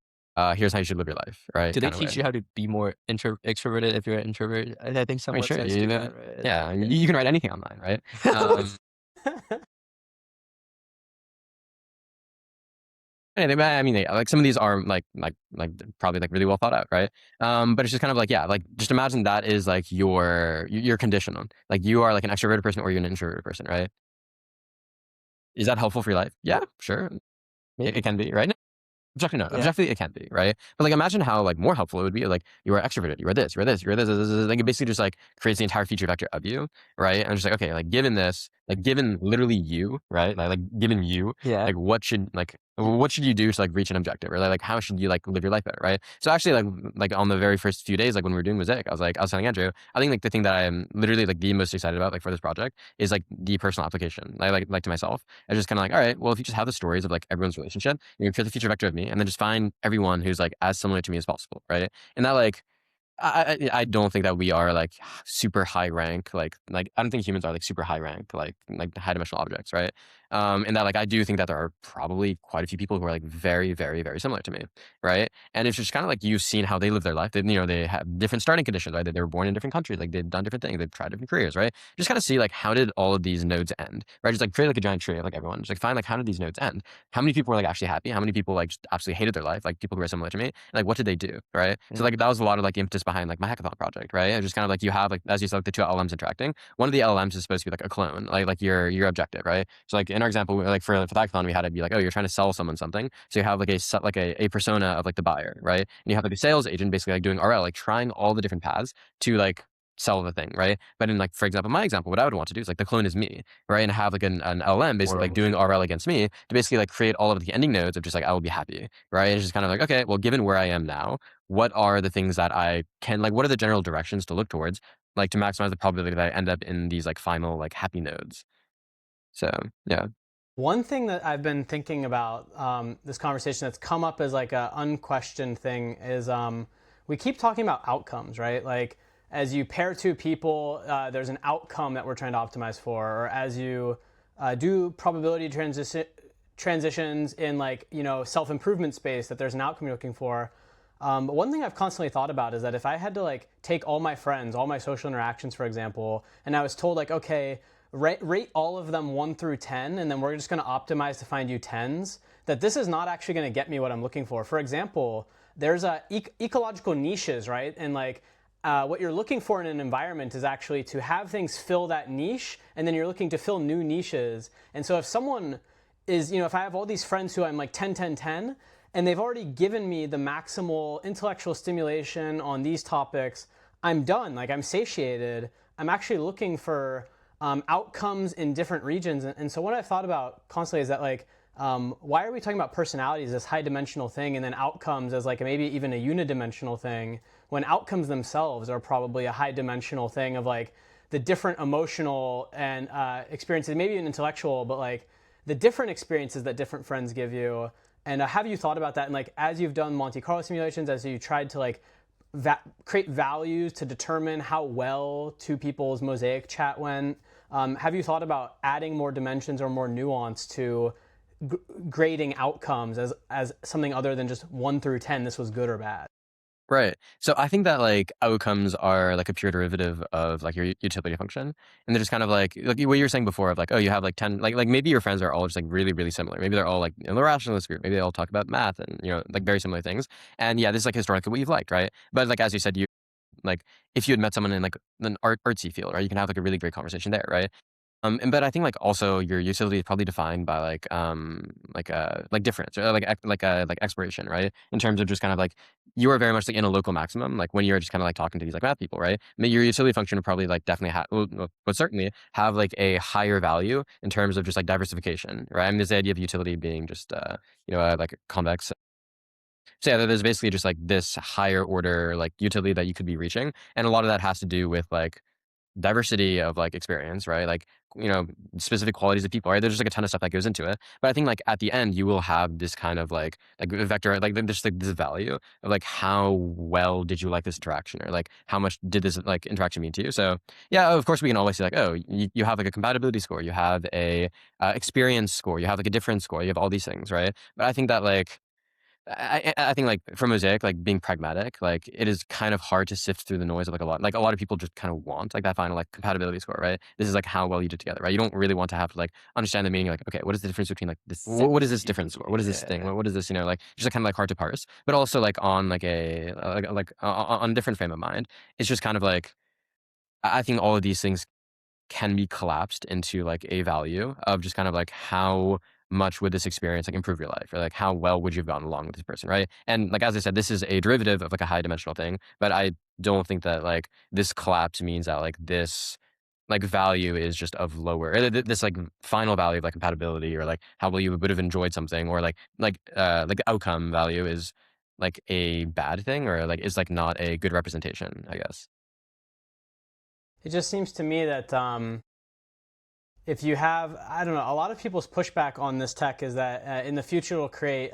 Here's how you should live your life, right? Do they teach you how to be more extroverted if you're an introvert? I think some sure. sense do that, right? Yeah, I mean, you can write anything online, right? I mean, like some of these are like probably like really well thought out, right? But it's just kind of like, yeah, like just imagine that is like your conditional. Like you are like an extroverted person or you're an introverted person, right? Is that helpful for your life? Yeah, sure. It can be, right? Objectively, no. Yeah. Objectively, it can be, right? But like, imagine how like more helpful it would be. Like, you are extroverted, you are this, you are this, you are this. Like, it basically just like creates the entire feature vector of you, right? And I'm just like, okay, like given this, like given literally you, right? Like given you, Yeah. like what should you do to like reach an objective, or like how should you like live your life better, right? So actually, like on the very first few days, like when we were doing Mosaic, I was telling Andrew, I think like the thing that I am literally like the most excited about like for this project is like the personal application. Like to myself, I was just kind of like, all right, well, if you just have the stories of like everyone's relationship, you can create the feature vector of me, and then just find everyone who's like as similar to me as possible, right? And that like I don't think that we are like super high rank, like I don't think humans are like super high rank, like high dimensional objects, right? And that like I do think that there are probably quite a few people who are like very, very, very similar to me, right? And it's just kind of like you've seen how they live their life. They have different starting conditions, right? They were born in different countries, like they've done different things, they've tried different careers, right? Just kind of see like how did all of these nodes end, right? Just like create like a giant tree of like everyone, just like find like how did these nodes end? How many people were like actually happy? How many people like just absolutely hated their life? Like people who were similar to me, like what did they do, right? So like that was a lot of like the impetus behind like my hackathon project, right? It's just kind of like you have like, as you said, like the two LLMs interacting. One of the LLMs is supposed to be like a clone, like your objective, right? So like in our example, like for the hackathon, we had it be like, oh, you're trying to sell someone something, so you have like a persona of like the buyer, right? And you have like a sales agent basically like doing RL, like trying all the different paths to like sell the thing, right? But in like, for example, my example, what I would want to do is like the clone is me, right? And have like an LLM basically like doing RL against me to basically like create all of the ending nodes of just like I will be happy, right? It's just kind of like, okay, well, given where I am now, what are the things that I can like, what are the general directions to look towards, like to maximize the probability that I end up in these like final like happy nodes. So yeah. One thing that I've been thinking about this conversation that's come up as like a unquestioned thing is we keep talking about outcomes, right? Like as you pair two people, there's an outcome that we're trying to optimize for, or as you do probability transitions in like self-improvement space, that there's an outcome you're looking for. But one thing I've constantly thought about is that if I had to like take all my friends, all my social interactions, for example, and I was told like, okay, rate all of them 1 through 10, and then we're just going to optimize to find you 10s, that this is not actually going to get me what I'm looking for. For example, there's ecological niches, right? And like what you're looking for in an environment is actually to have things fill that niche, and then you're looking to fill new niches. And so if someone is, if I have all these friends who I'm like 10, 10, 10, and they've already given me the maximal intellectual stimulation on these topics, I'm done. Like I'm satiated. I'm actually looking for outcomes in different regions. And so what I've thought about constantly is that like, why are we talking about personalities, this high dimensional thing, and then outcomes as like maybe even a unidimensional thing, when outcomes themselves are probably a high dimensional thing of like the different emotional and experiences, maybe even intellectual, but like the different experiences that different friends give you. And have you thought about that? And like, as you've done Monte Carlo simulations, as you tried to like create values to determine how well two people's Mosaic chat went, have you thought about adding more dimensions or more nuance to grading outcomes as something other than just 1 through 10, this was good or bad? Right. So I think that like outcomes are like a pure derivative of like your utility function. And they're just kind of like what you were saying before of like, oh, you have like 10, like maybe your friends are all just like really, really similar. Maybe they're all like in the rationalist group. Maybe they all talk about math and, like very similar things. And yeah, this is like historically what you've liked, right? But like, as you said, you like, if you had met someone in like an artsy field, right, you can have like a really great conversation there, right? But I think like also your utility is probably defined by like difference or like exploration, right? In terms of just kind of like you are very much like in a local maximum, like when you're just kind of like talking to these like math people, right? I mean, your utility function would probably like definitely would certainly have like a higher value in terms of just like diversification, right? I mean, there's the idea of utility being just like convex. So yeah, there's basically just like this higher order like utility that you could be reaching, and a lot of that has to do with like diversity of like experience, right? Like, specific qualities of people, right? There's just like a ton of stuff that goes into it. But I think like at the end, you will have this kind of like a vector, like there's like this value of like how well did you like this interaction, or like how much did this like interaction mean to you? So yeah, of course we can always say like, oh, you have like a compatibility score, you have a experience score, you have like a difference score, you have all these things, right? But I think that like I think like for Mosaic, like being pragmatic, like it is kind of hard to sift through the noise of like a lot of people just kind of want like that final like compatibility score, right? This is like how well you did together, right? You don't really want to have to like understand the meaning, like, okay, what is the difference between like this, what is this difference score? What is this thing? What is this, like just like kind of like hard to parse, but also like on like a, on a different frame of mind. It's just kind of like, I think all of these things can be collapsed into like a value of just kind of like how much would this experience like improve your life, or like how well would you have gotten along with this person, right? And like as I said, this is a derivative of like a high dimensional thing, but I don't think that like this collapse means that like this like value is just of lower this like final value of like compatibility, or like how well you would have enjoyed something, or like the outcome value is like a bad thing, or like is like not a good representation, I guess. It just seems to me that if you have, I don't know, a lot of people's pushback on this tech is that in the future it'll create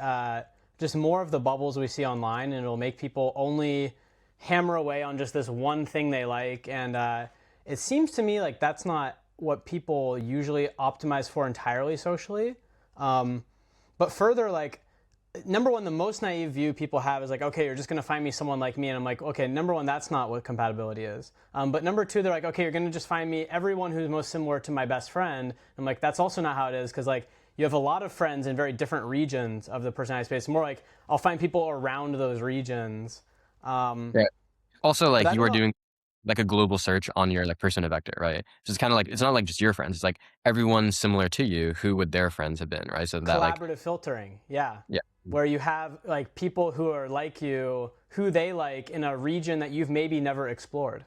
just more of the bubbles we see online, and it'll make people only hammer away on just this one thing they like. And it seems to me like that's not what people usually optimize for entirely socially. But further, like, number one, the most naive view people have is like, okay, you're just going to find me someone like me. And I'm like, okay, number one, that's not what compatibility is. But number two, they're like, okay, you're going to just find me everyone who's most similar to my best friend. I'm like, that's also not how it is, because like you have a lot of friends in very different regions of the personality space. More like I'll find people around those regions. Right. Also, But like I you don't are know, doing like a global search on your like persona vector, right? So it's kind of like it's not like just your friends. It's like everyone similar to you, who would their friends have been, right? So that like collaborative filtering, yeah. yeah, Where you have like people who are like you, who they like in a region that you've maybe never explored.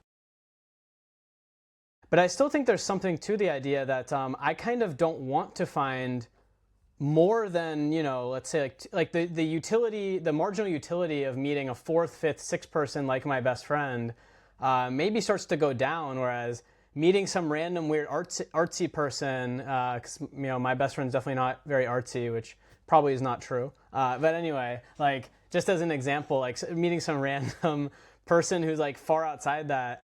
But I still think there's something to the idea that I kind of don't want to find more than, you know, let's say like the utility, the marginal utility of meeting a fourth, fifth, sixth person like my best friend maybe starts to go down. Whereas meeting some random weird artsy person, because you know my best friend's definitely not very artsy, which probably is not true. But anyway, like just as an example, like meeting some random person who's like far outside that,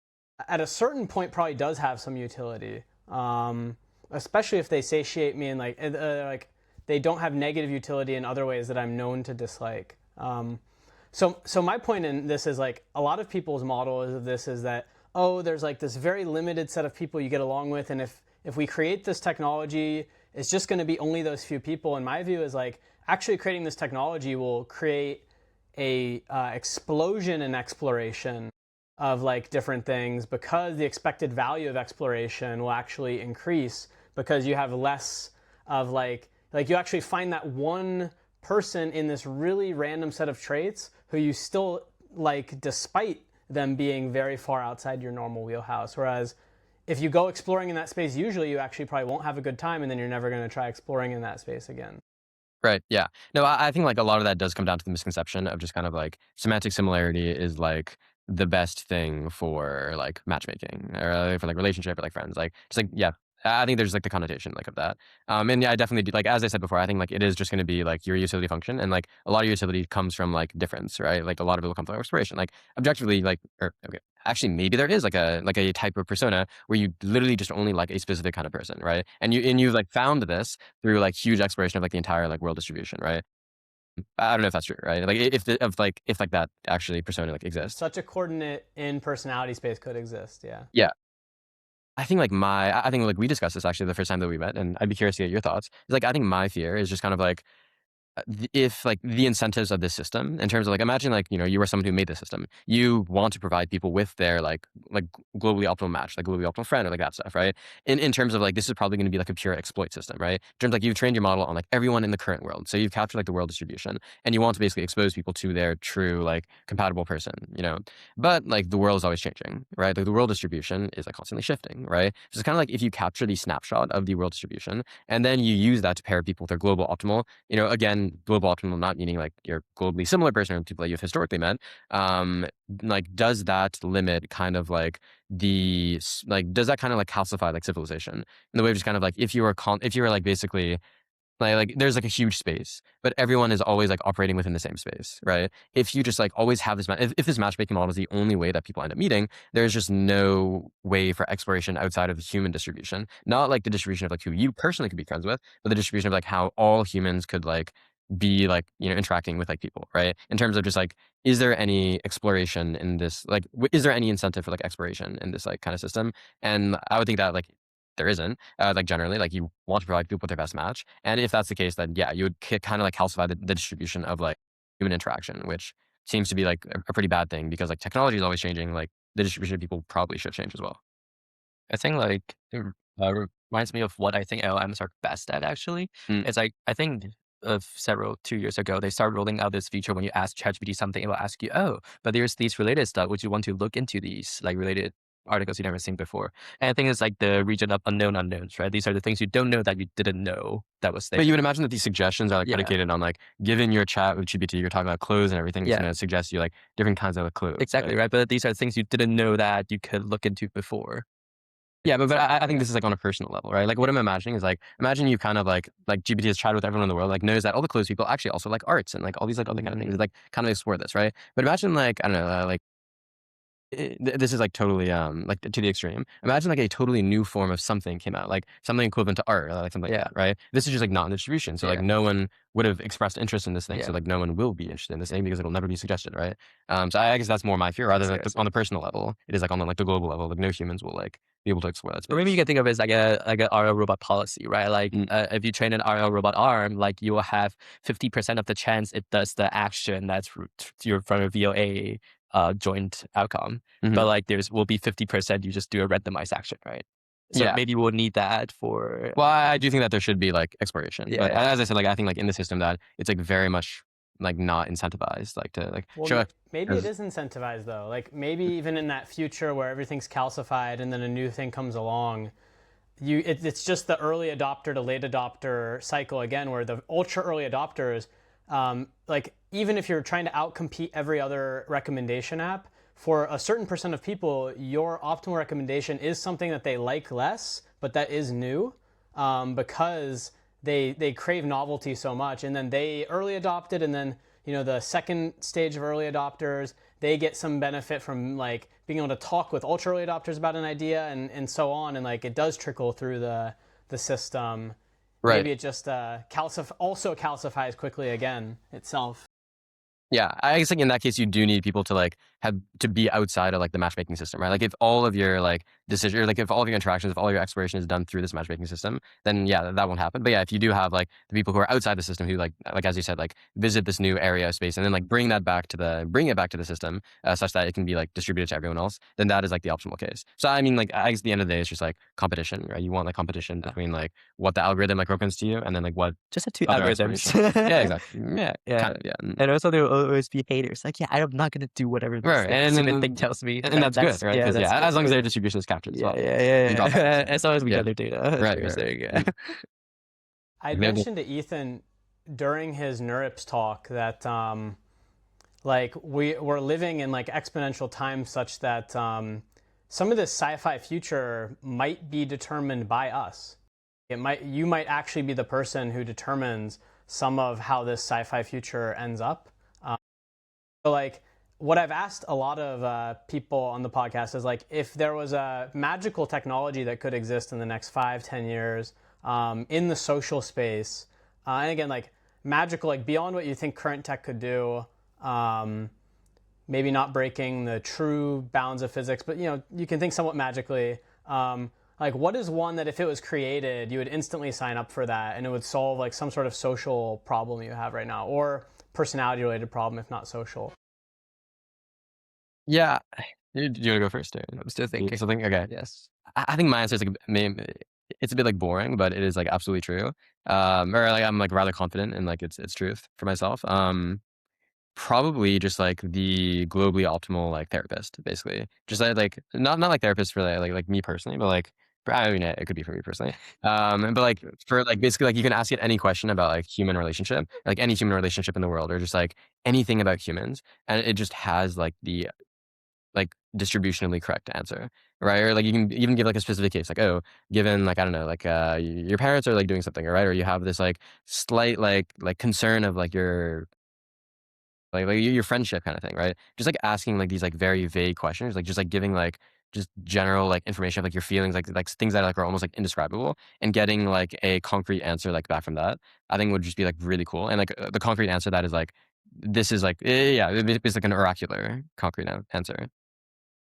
at a certain point probably does have some utility, especially if they satiate me and like they don't have negative utility in other ways that I'm known to dislike. So my point in this is like a lot of people's model of this is that, oh, there's like this very limited set of people you get along with, and if we create this technology, it's just going to be only those few people. And my view is like actually creating this technology will create a explosion in exploration of like different things, because the expected value of exploration will actually increase, because you have less of like you actually find that one person in this really random set of traits who you still like despite them being very far outside your normal wheelhouse. Whereas if you go exploring in that space, usually you actually probably won't have a good time, and then you're never going to try exploring in that space again. right, yeah. No, I think like a lot of that does come down to the misconception of just kind of like semantic similarity is like the best thing for like matchmaking, or for like relationship, or like friends. Like just like yeah, I think there's like the connotation like of that. And yeah, I definitely do, like as I said before, I think like it is just going to be like your utility function, and like a lot of your utility comes from like difference, right? Like a lot of it will come from exploration. Like objectively, like or okay, actually maybe there is like a type of persona where you literally just only like a specific kind of person, right? And you've like found this through like huge exploration of like the entire like world distribution, right? I don't know if that's true, right? Like if like that actually persona like exists. Such a coordinate in personality space could exist, yeah. Yeah. I think like we discussed this actually the first time that we met, and I'd be curious to get your thoughts. It's like I think my fear is just kind of like if like the incentives of this system, in terms of like imagine like you know you were someone who made the system, you want to provide people with their like globally optimal match, like globally optimal friend, or like that stuff, right? In terms of like this is probably going to be like a pure exploit system, right? In terms of like you've trained your model on like everyone in the current world, so you've captured like the world distribution, and you want to basically expose people to their true like compatible person, you know. But like the world is always changing, right? Like the world distribution is like constantly shifting, right? So it's kind of like if you capture the snapshot of the world distribution and then you use that to pair people with their global optimal, you know, again, global optimal not meaning like your globally similar person or people that you've historically met. Like, does that limit kind of like like, does that kind of like calcify like civilization in the way of just kind of like if you were if you were like basically like there's like a huge space, but everyone is always like operating within the same space, right? If you just like always have this, if this matchmaking model is the only way that people end up meeting, there's just no way for exploration outside of the human distribution. Not like the distribution of like who you personally could be friends with, but the distribution of like how all humans could like be like you know interacting with like people, right? In terms of just like, is there any exploration in this? Like, is there any incentive for like exploration in this like kind of system? And I would think that like there isn't. Like generally, like you want to provide people with their best match, and if that's the case, then yeah, you would kind of like calcify the distribution of like human interaction, which seems to be like a pretty bad thing because like technology is always changing. Like the distribution of people probably should change as well. I think like reminds me of what I think LLMs are best at, actually. Mm. It's like, I think of 2 years ago, they started rolling out this feature when you ask ChatGPT something, it will ask you, oh, but there's these related stuff. Would you want to look into these, like, related articles you've never seen before? And I think it's like the region of unknown unknowns, right? These are the things you don't know that you didn't know that was there. But you would imagine that these suggestions are like Yeah. predicated on like, given your chat with GPT, you're talking about clothes and everything, it's Yeah. going to suggest you like different kinds of clothes. Exactly, right? But these are things you didn't know that you could look into before. Yeah, but I think this is like on a personal level, right? Like what I'm imagining is like, imagine you kind of like GPT has chatted with everyone in the world, like knows that all the clothes people actually also like arts and like all these like other kind of things. Like kind of explore this, right? But imagine like, I don't know, like this is like totally like to the extreme. Imagine like a totally new form of something came out, like something equivalent to art, or like something like that, right? This is just like non-distribution. So like no one would have expressed interest in this thing. So like no one will be interested in this thing because it'll never be suggested, right? So I guess that's more my fear rather than like on the personal level. It is like on the, like the global level, like no humans will like be able to explore that space. Or maybe you can think of it as like a RL robot policy, right? Like if you train an RL robot arm, like you will have 50% of the chance it does the action that's from a VOA joint outcome. But like will be 50% you just do a randomized action, right? So maybe we'll need that for. Well, I do think that there should be like exploration. Yeah, but yeah. as I said, like I think like in the system that it's like very much like not incentivized, like to like Well, show. maybe it is incentivized though. Like maybe even in that future where everything's calcified and then a new thing comes along, it's just the early adopter to late adopter cycle again, where the ultra early adopters, like even if you're trying to outcompete every other recommendation app, for a certain percent of people, your optimal recommendation is something that they like less, but that is new, because they crave novelty so much, and then they early adopted, and then the second stage of early adopters, they get some benefit from like being able to talk with ultra early adopters about an idea, and so on, and like it does trickle through the system. Right. Maybe it just also calcifies quickly again itself. Yeah, I guess like in that case, you do need people to like have to be outside of like the matchmaking system, right? Like if all of your like decision, or like if all of your interactions, if all your exploration is done through this matchmaking system, then yeah, that won't happen. But yeah, if you do have like the people who are outside the system who like as you said, like visit this new area of space and then like bring it back to the system such that it can be like distributed to everyone else, then that is like the optimal case. So I mean, like I guess at the end of the day, it's just like competition, right? You want like competition between like what the algorithm like recommends to you and then like what just the two other algorithms. yeah, exactly. Yeah, kind of, yeah. And also there will always be haters. Like, yeah, I'm not gonna do whatever this stupid thing tells me. And that's good, right? Because as long as their distribution is captured as well. Yeah. As long as we gather data. Right. I mentioned to Ethan during his NeurIPS talk that like we're living in like exponential time such that some of this sci-fi future might be determined by us. You might actually be the person who determines some of how this sci-fi future ends up. So like what I've asked a lot of people on the podcast is like, if there was a magical technology that could exist in the next 5-10 years in the social space, and again, like magical, like beyond what you think current tech could do, maybe not breaking the true bounds of physics, but you can think somewhat magically. Like what is one that if it was created, you would instantly sign up for that and it would solve like some sort of social problem you have right now, or personality related problem, if not social? Yeah. Do you want to go first? Or? I'm still thinking. Something? Okay. Yes. I think my answer is like, it's a bit like boring, but it is like absolutely true. Or like I'm like rather confident in like its truth for myself. Probably just like the globally optimal like therapist, basically. Just like not like therapist for like me personally, but like I mean it could be for me personally. But like for like basically like you can ask it any question about like human relationship, like any human relationship in the world, or just like anything about humans, and it just has like the like distributionally correct answer, right? Or like you can even give like a specific case, like, oh, given like I don't know, like your parents are like doing something, right? Or you have this like slight like concern of like your your friendship kind of thing, right? Just like asking like these like very vague questions, like just like giving like just general like information of like your feelings, like things that like are almost like indescribable, and getting like a concrete answer like back from that, I think would just be like really cool. And like the concrete answer that is like this is like yeah, it's like an oracular concrete answer.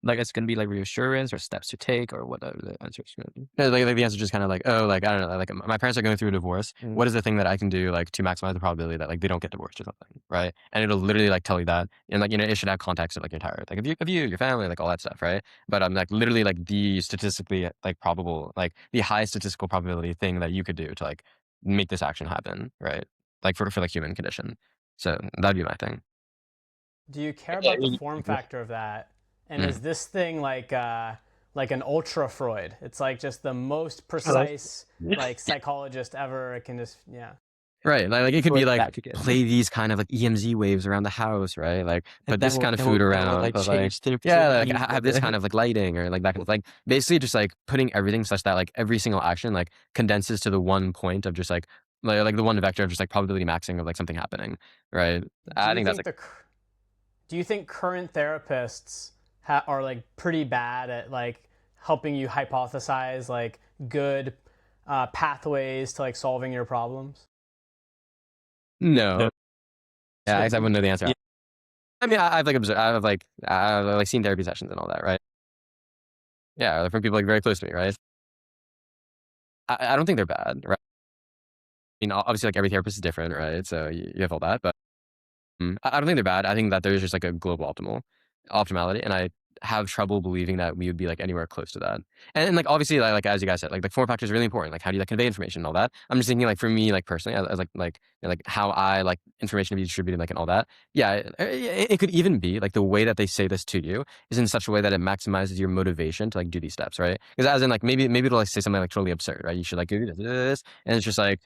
like it's gonna be like reassurance or steps to take or whatever the answer is gonna be. No, like the answer is just kind of like, oh, like I don't know, like my parents are going through a divorce. What is the thing that I can do like to maximize the probability that like they don't get divorced or something, right? And it'll literally like tell you that, and like it should have context of like your entire like of you, your family, like all that stuff, right? But I'm like literally like the statistically like probable, like the high statistical probability thing that you could do to like make this action happen, right? Like for like human condition. So that'd be my thing. Do you care Yeah, about the form factor of that? And is this thing like an ultra Freud? It's like just the most precise like psychologist ever. It can just Right, like it could be like Back again. play these kind of like EMZ waves around the house, right? Like put And this kind of food around, like but like change their yeah, like needs have with this it. kind of like lighting or like that kind of like basically just like putting everything such that like every single action like condenses to the one point of just like the one vector of just like probability maxing of like something happening, right? Do I you think that's think like do you think current therapists are like pretty bad at like helping you hypothesize like good pathways to like solving your problems? no. No. Yeah, I guess I wouldn't know the answer. Yeah. I mean, I've like observed, I've like seen therapy sessions and all that, right? Yeah, from people like very close to me, right? I don't think they're bad, right? I mean, obviously, like every therapist is different, right? So you have all that, but I don't think they're bad. I think that there's just like a global optimality, and I have trouble believing that we would be like anywhere close to that. And like obviously, like as you guys said, like the form factor is really important. Like how do you like convey information and all that? I'm just thinking like for me, like personally, as like how I like information to be distributed, like and all that. Yeah, it could even be like the way that they say this to you is in such a way that it maximizes your motivation to like do these steps, right? Because as in like maybe it'll like say something like totally absurd, right? You should like do this, and it's just like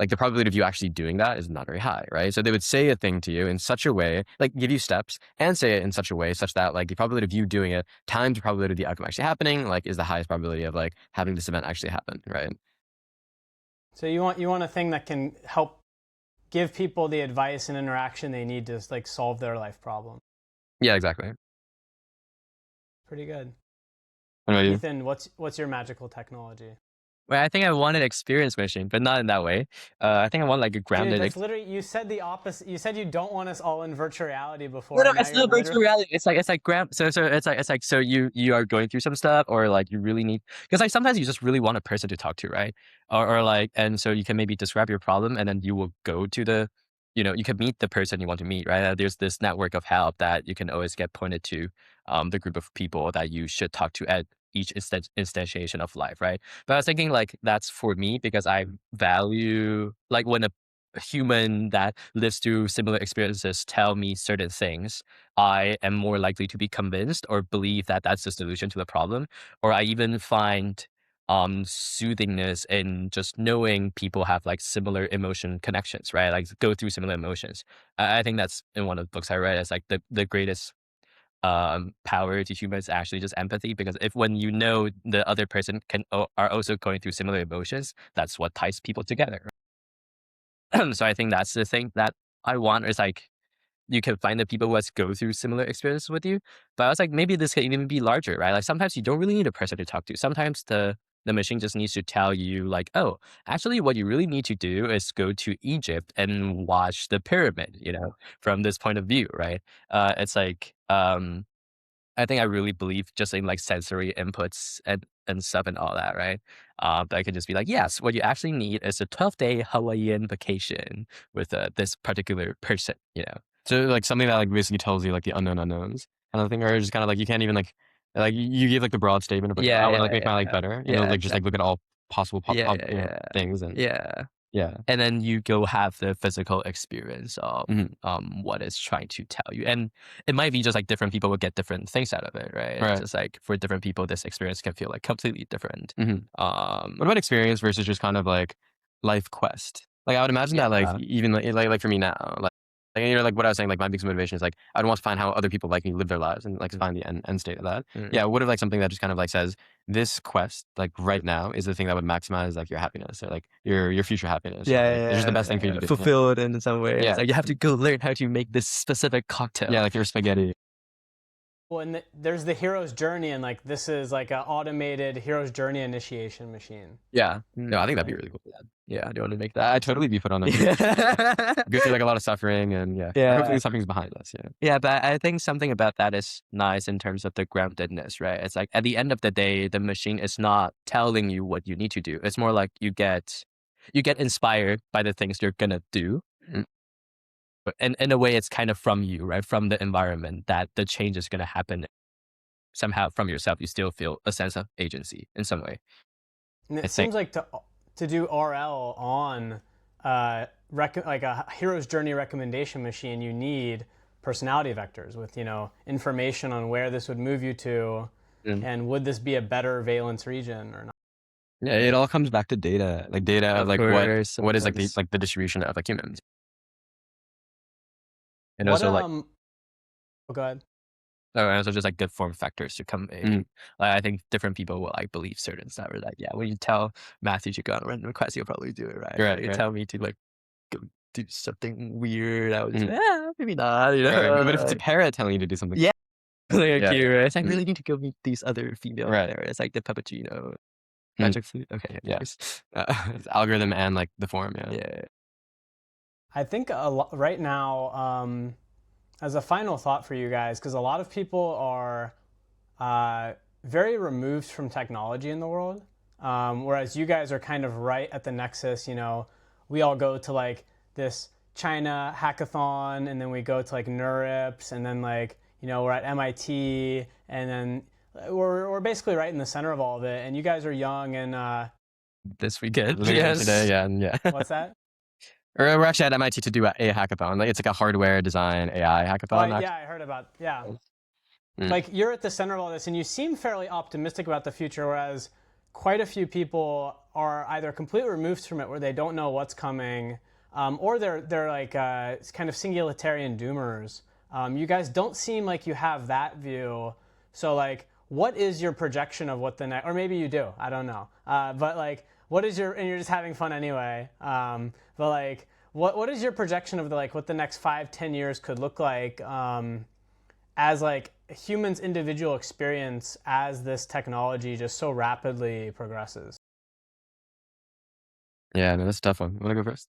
the probability of you actually doing that is not very high, right? So they would say a thing to you in such a way, like give you steps and say it in such a way such that like the probability of you doing it times the probability of the outcome actually happening, like is the highest probability of like having this event actually happen, right? So you want a thing that can help give people the advice and interaction they need to like solve their life problem. Yeah, exactly. Pretty good. What about you? Ethan, what's your magical technology? Well, I think I want an experience machine, but not in that way. I think I want like a Dude, grounded. that's literally you said the opposite. You said you don't want us all in virtual reality before. No, no, and now it's you're not virtual literally- reality. It's like so it's like so you are going through some stuff or like you really need because like sometimes you just really want a person to talk to, right? Or like and so you can maybe describe your problem and then you will go to the you can meet the person you want to meet, right? There's this network of help that you can always get pointed to the group of people that you should talk to at each instantiation of life, right? But I was thinking like that's for me because I value like when a human that lives through similar experiences tell me certain things, I am more likely to be convinced or believe that that's the solution to the problem. Or I even find soothingness in just knowing people have like similar emotion connections, right? Like go through similar emotions. I think that's in one of the books I read. It's like the greatest power to humans is actually just empathy because if when you know the other person are also going through similar emotions, that's what ties people together. So I think that's the thing that I want is like you can find the people who has go through similar experiences with you. But I was like, maybe this can even be larger, right? Like sometimes you don't really need a person to talk to. Sometimes the machine just needs to tell you like, oh, actually what you really need to do is go to Egypt and watch the pyramid, from this point of view, right? It's like I think I really believe just in like sensory inputs and stuff and all that, right? But I could just be like, yes, what you actually need is a 12-day Hawaiian vacation with this particular person. So like something that like basically tells you like the unknown unknowns kind of thing, or just kind of like you can't even like you give like the broad statement of like Yeah, I want yeah, to like make my life yeah, better, yeah, like just like look at all possible yeah, yeah, things and yeah. yeah. And then you go have the physical experience of Mhm. what it's trying to tell you. And it might be just like different people will get different things out of it, right? It's Right. just like for different people, this experience can feel like completely different. Mhm. Um, What about experience versus just kind of like life quest? Like I would imagine that like Yeah. even like for me now, like what I was saying, like my biggest motivation is like I'd want to find how other people like me live their lives and like find the end state of that. Mm. Yeah, what if like something that just kind of like says this quest like right now is the thing that would maximize like your happiness or like your future happiness. Yeah, Like, it's just the best thing for you to do. fulfilled in some way. Yeah. It's like you have to go learn how to make this specific cocktail. Yeah, like your spaghetti. Well, and there's the hero's journey, and like this is like an automated hero's journey initiation machine. Yeah. No, I think that'd be really cool. Yeah, do you want to make that? I'd totally be put on a go through like a lot of suffering, and Yeah. hopefully suffering's behind us. Yeah. Yeah, but I think something about that is nice in terms of the groundedness, right? It's like at the end of the day, the machine is not telling you what you need to do. It's more like you get inspired by the things you're gonna do. Mm. But in a way, it's kind of from you, right? From the environment that the change is gonna happen. Somehow from yourself, you still feel a sense of agency in some way. And I it think. seems like to do RL on like a hero's journey recommendation machine, you need personality vectors with information on where this would move you to, and would this be a better valence region or not? Yeah, it all comes back to data, like data of Of like course, what is of course. like the distribution of like humans. And What also like oh, go ahead. and also just like good form factors to come in. Like I think different people will like believe certain stuff. Or like, yeah, when you tell Matthew to go on a random quest, he'll probably do it, right? Right, When you right. tell me to like go do something weird, I was just maybe not, you Right, know. but if it's a parrot telling you to do something, Yeah. Like Yeah. curious. I really need to go meet these other female Right. parrots, like the puppuccino, magic flute. Okay, Yeah. yes. It's algorithm and like the form. Yeah. Yeah. I think right now, as a final thought for you guys, because a lot of people are very removed from technology in the world, whereas you guys are kind of right at the nexus. We all go to like this China hackathon, and then we go to like NeurIPS, and then like we're at MIT, and then we're basically right in the center of all of it. And you guys are young and This weekend. Later Yes. today, yeah. what's that? Or we're actually at MIT to do a hackathon. Like it's like a hardware design AI hackathon. Yeah, I heard about. Yeah. Mm. Like you're at the center of all this, and you seem fairly optimistic about the future, whereas quite a few people are either completely removed from it, where they don't know what's coming, or they're like kind of singularitarian doomers. You guys don't seem like you have that view. So like, what is your projection of what the next? Or maybe you do. I don't know. But like, what is your? And you're just having fun anyway. But like, what is your projection of what the next 5-10 years could look like? As like humans' individual experience as this technology just so rapidly progresses. Yeah, no, that's a tough one. You want to go first?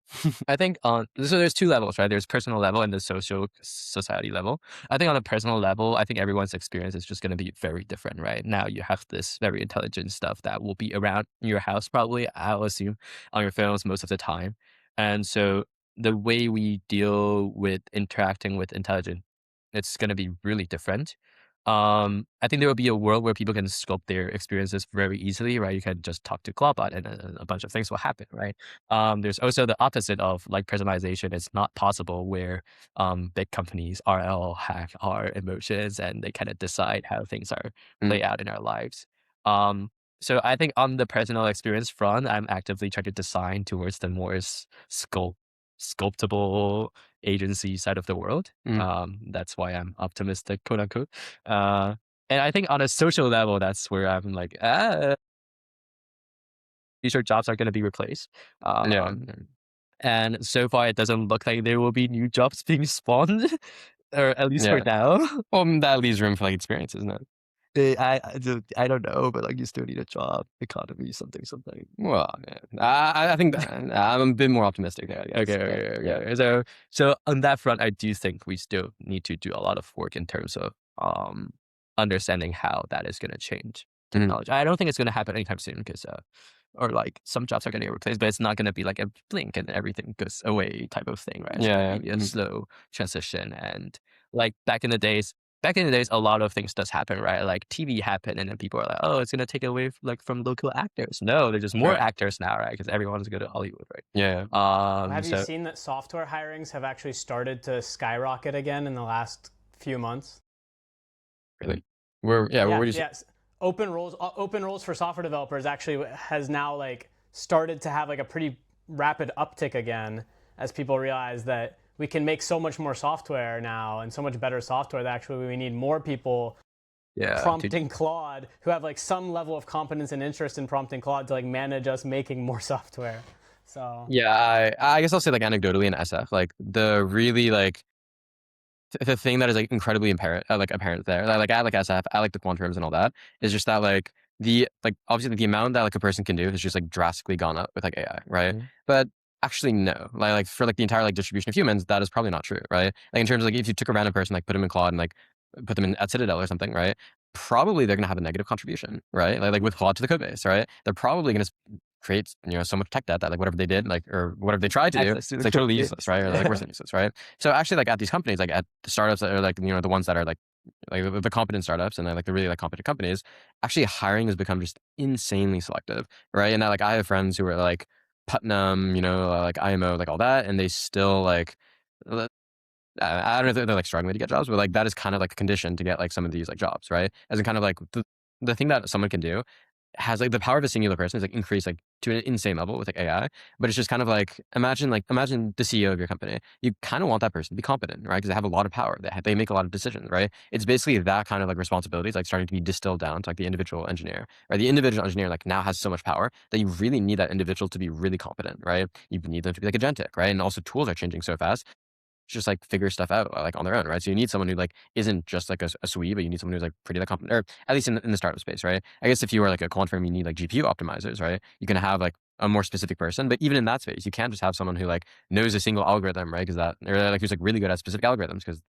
I think so there's two levels, right? There's personal level and the social society level. I think on a personal level, I think everyone's experience is just going to be very different, right? Now you have this very intelligent stuff that will be around your house probably, I'll assume, on your phones most of the time. And so the way we deal with interacting with intelligence, it's going to be really different. I think there will be a world where people can scope their experiences very easily, right? You can just talk to Clawbot and a bunch of things will happen, right? There's also the opposite of like personalization. It's not possible where big companies RL hack our emotions and they kind of decide how things are play out in our lives. So I think on the personal experience front, I'm actively trying to design towards the more sculptable agency side of the world. That's why I'm optimistic, quote unquote. And I think on a social level, that's where I'm like, future jobs are going to be replaced. Yeah. And so far, it doesn't look like there will be new jobs being spawned, or at least for Yeah. now. Well, that leaves room for like experience, isn't it? I don't know, but like you still need a job, economy, something. Well, yeah. I think I'm a bit more optimistic there, I guess. Okay. So on that front, I do think we still need to do a lot of work in terms of understanding how that is going to change technology. I don't think it's going to happen anytime soon because or like some jobs are going to get replaced, but it's not going to be like a blink and everything goes away type of thing, right? It's Yeah, gonna be a slow transition. And like back in the days, a lot of things does happen, right? Like TV happened, and then people are like, "Oh, it's gonna take away from local actors." No, there's just more Right. actors now, right? Because everyone's going to Hollywood, right? Yeah. Have you seen that software hirings have actually started to skyrocket again in the last few months? Really? We're just Yes. Open roles for software developers actually has now like started to have like a pretty rapid uptick again as people realize that we can make so much more software now and so much better software that actually we need more people prompting Claude who have like some level of competence and interest in prompting Claude to like manage us making more software. So yeah, I guess I'll say like anecdotally in SF, like the really like the thing that is like incredibly apparent there, like I like SF, I like the quant terms and all that, is just that like the like obviously the amount that like a person can do has just like drastically gone up with like AI, right? Mhm. But actually no, like for like the entire like distribution of humans, that is probably not true, right? Like in terms of like if you took a random person, like put them in Claude and like put them in at Citadel or something, right? Probably they're gonna have a negative contribution, right? Like with Claude to the code base, right? They're probably gonna create so much tech debt that like whatever they did like or whatever they tried to do, Access to it's the like totally code useless, base. right? Or like worse than useless, right? So actually like at these companies, like at the startups that are like the ones that are like the competent startups and like the really like competent companies, actually hiring has become just insanely selective, right? And like I have friends who are like Putnam, like IMO, like all that, and they still like I don't know if they're like struggling to get jobs, but like that is kind of like a condition to get like some of these like jobs, right? As in kind of like the thing that someone can do has like the power of a singular person is like increased like to an insane level with like AI. But it's just kind of like imagine the CEO of your company. You kind of want that person to be competent, right? Because they have a lot of power. They make a lot of decisions, right? It's basically that kind of like responsibilities like starting to be distilled down to like the individual engineer. Right? The individual engineer like now has so much power that you really need that individual to be really competent, right? You need them to be like agentic, right? And also tools are changing so fast just like figure stuff out like on their own, right? So you need someone who like isn't just like a SWE, but you need someone who's like pretty like competent, or at least in the startup space, right? I guess if you are like a quant firm, you need like GPU optimizers, right? You can have like a more specific person, but even in that space, you can't just have someone who like knows a single algorithm, right? Because that or like who's like really good at specific algorithms, because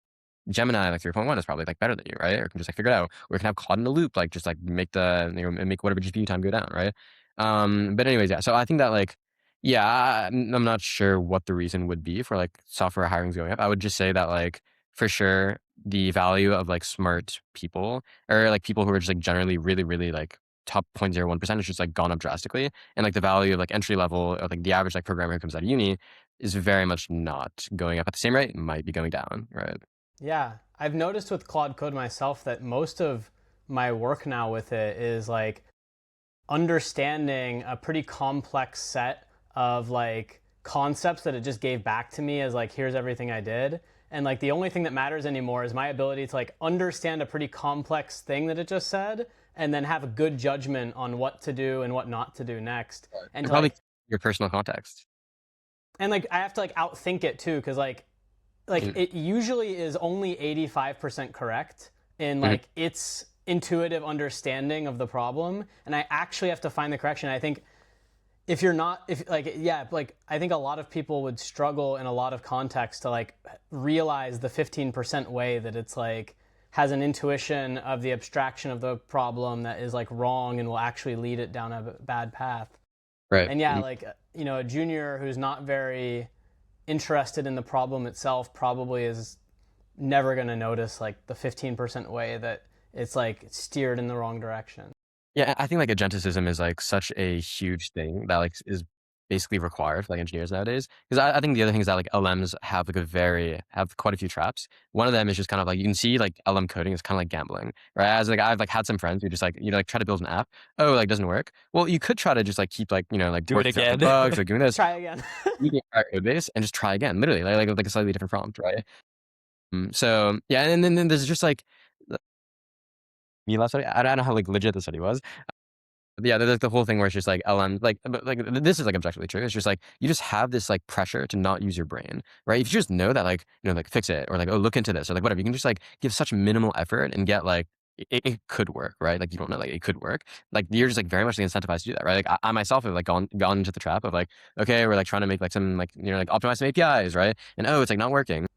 Gemini like 3.1 is probably like better than you, right? Or can just like figure it out, or it can have Claude in a loop, like just like make make whatever GPU time go down, right? But anyways, yeah. So I think that like yeah, I'm not sure what the reason would be for like software hirings going up. I would just say that like for sure the value of like smart people or like people who are just like generally really really like top 0.01% is just like gone up drastically, and like the value of like entry level of like the average like programmer who comes out of uni is very much not going up at the same rate. It might be going down, right? Yeah, I've noticed with Claude Code myself that most of my work now with it is like understanding a pretty complex set of like concepts that it just gave back to me as like here's everything I did. And like the only thing that matters anymore is my ability to like understand a pretty complex thing that it just said and then have a good judgment on what to do and what not to do next. And And to probably like your personal context. I have to like outthink it too cuz like Mhm, it usually is only 85% correct in mhm. like its intuitive understanding of the problem, and I actually have to find the correction. I think if you're not if like yeah like I think a lot of people would struggle in a lot of contexts to like realize the 15% way that it's like has an intuition of the abstraction of the problem that is like wrong and will actually lead it down a bad path. Right. And yeah, Mhm. like a junior who's not very interested in the problem itself probably is never going to notice like the 15% way that it's like steered in the wrong direction. Yeah, I think like agenticism is like such a huge thing that like is basically required for like engineers nowadays. Because I think the other thing is that like LMs have like have quite a few traps. One of them is just kind of like you can see like LM coding is kind of like gambling, right? As like I've like had some friends who just like like try to build an app, oh like doesn't work. Well, you could try to just like keep like like Do it working through like again. bugs or doing this, Try again. you can try code base and just try again, literally like a slightly different prompt, right? So yeah, and then there's just like me last study. I don't know how like legit the study was. But yeah, there's like the whole thing where it's just like LM, like, but like this is like objectively true. It's just like you just have this like pressure to not use your brain, right? If you just know that, like, like fix it or like, oh, look into this or like whatever, you can just like give such minimal effort and get like, it could work, right? Like you don't know, like it could work. Like you're just like very much incentivized to do that, right? Like I myself have like gone into the trap of like, okay, we're like trying to make like some like, like optimize some APIs, right? And oh, it's like not working.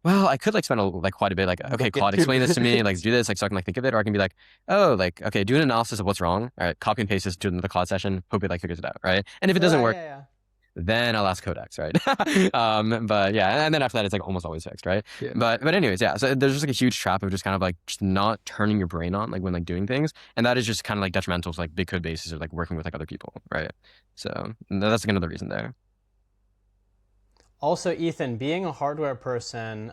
Well, I could like spend like quite a bit, like, okay, Look Claude, into explain this to me, like it. do this, like so I can like think of it, or I can be like, oh, like, okay, do an analysis of what's wrong. All right, copy and paste this to the Claude session, hope it like figures it out, right? And if it doesn't Right, work, yeah, yeah. then I'll ask Codex, right? But yeah, and then after that, it's like almost always fixed, right? Yeah. But anyways, yeah. So there's just like a huge trap of just kind of like just not turning your brain on, like when like doing things, and that is just kind of like detrimental to like big code bases or like working with like other people, right? So that's like another reason there. Also, Ethan, being a hardware person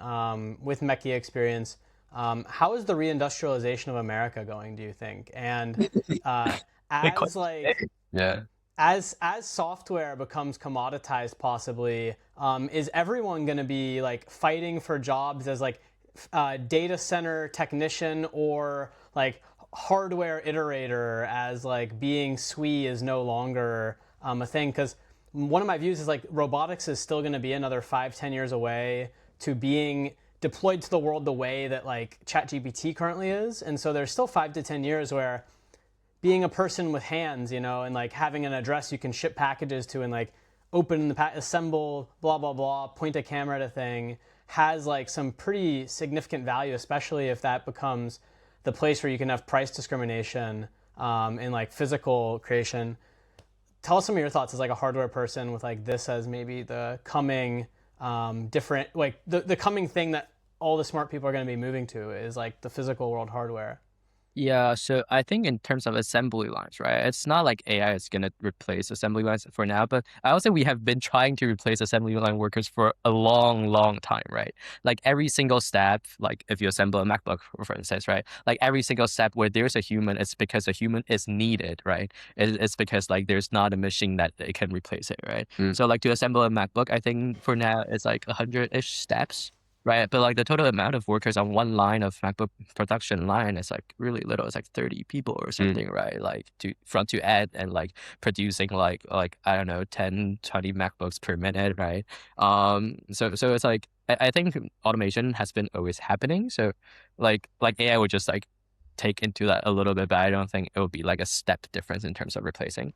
with Mechie experience, how is the reindustrialization of America going, do you think? And uh, Good question. as like Yeah. as software becomes commoditized, possibly, is everyone going to be like fighting for jobs as like data center technician or like hardware iterator as like being SWE is no longer a thing? Because one of my views is like robotics is still going to be another 5-10 years away to being deployed to the world the way that like ChatGPT currently is, and so there's still 5 to 10 years where being a person with hands, and like having an address you can ship packages to, and like open the assemble, blah blah blah, point a camera at a thing, has like some pretty significant value, especially if that becomes the place where you can have price discrimination in like physical creation. Tell us some of your thoughts as like a hardware person with like this as maybe the coming different, like the coming thing that all the smart people are going to be moving to is like the physical world hardware. Yeah, so I think in terms of assembly lines, right? It's not like AI is going to replace assembly lines for now, but I would say we have been trying to replace assembly line workers for a long, long time, right? Like every single step, like if you assemble a MacBook, for instance, right? Like every single step where there's a human, it's because a human is needed, right? It's because like there's not a machine that it can replace it, right? So like to assemble a MacBook, I think for now it's like 100-ish steps. Right, but like the total amount of workers on one line of MacBook production line is like really little. It's like 30 people or something, right? Like front to end and like producing like I don't know 10, 20 MacBooks per minute, right? So it's like I think automation has been always happening. So like AI would just like take into that a little bit, but I don't think it would be like a step difference in terms of replacing.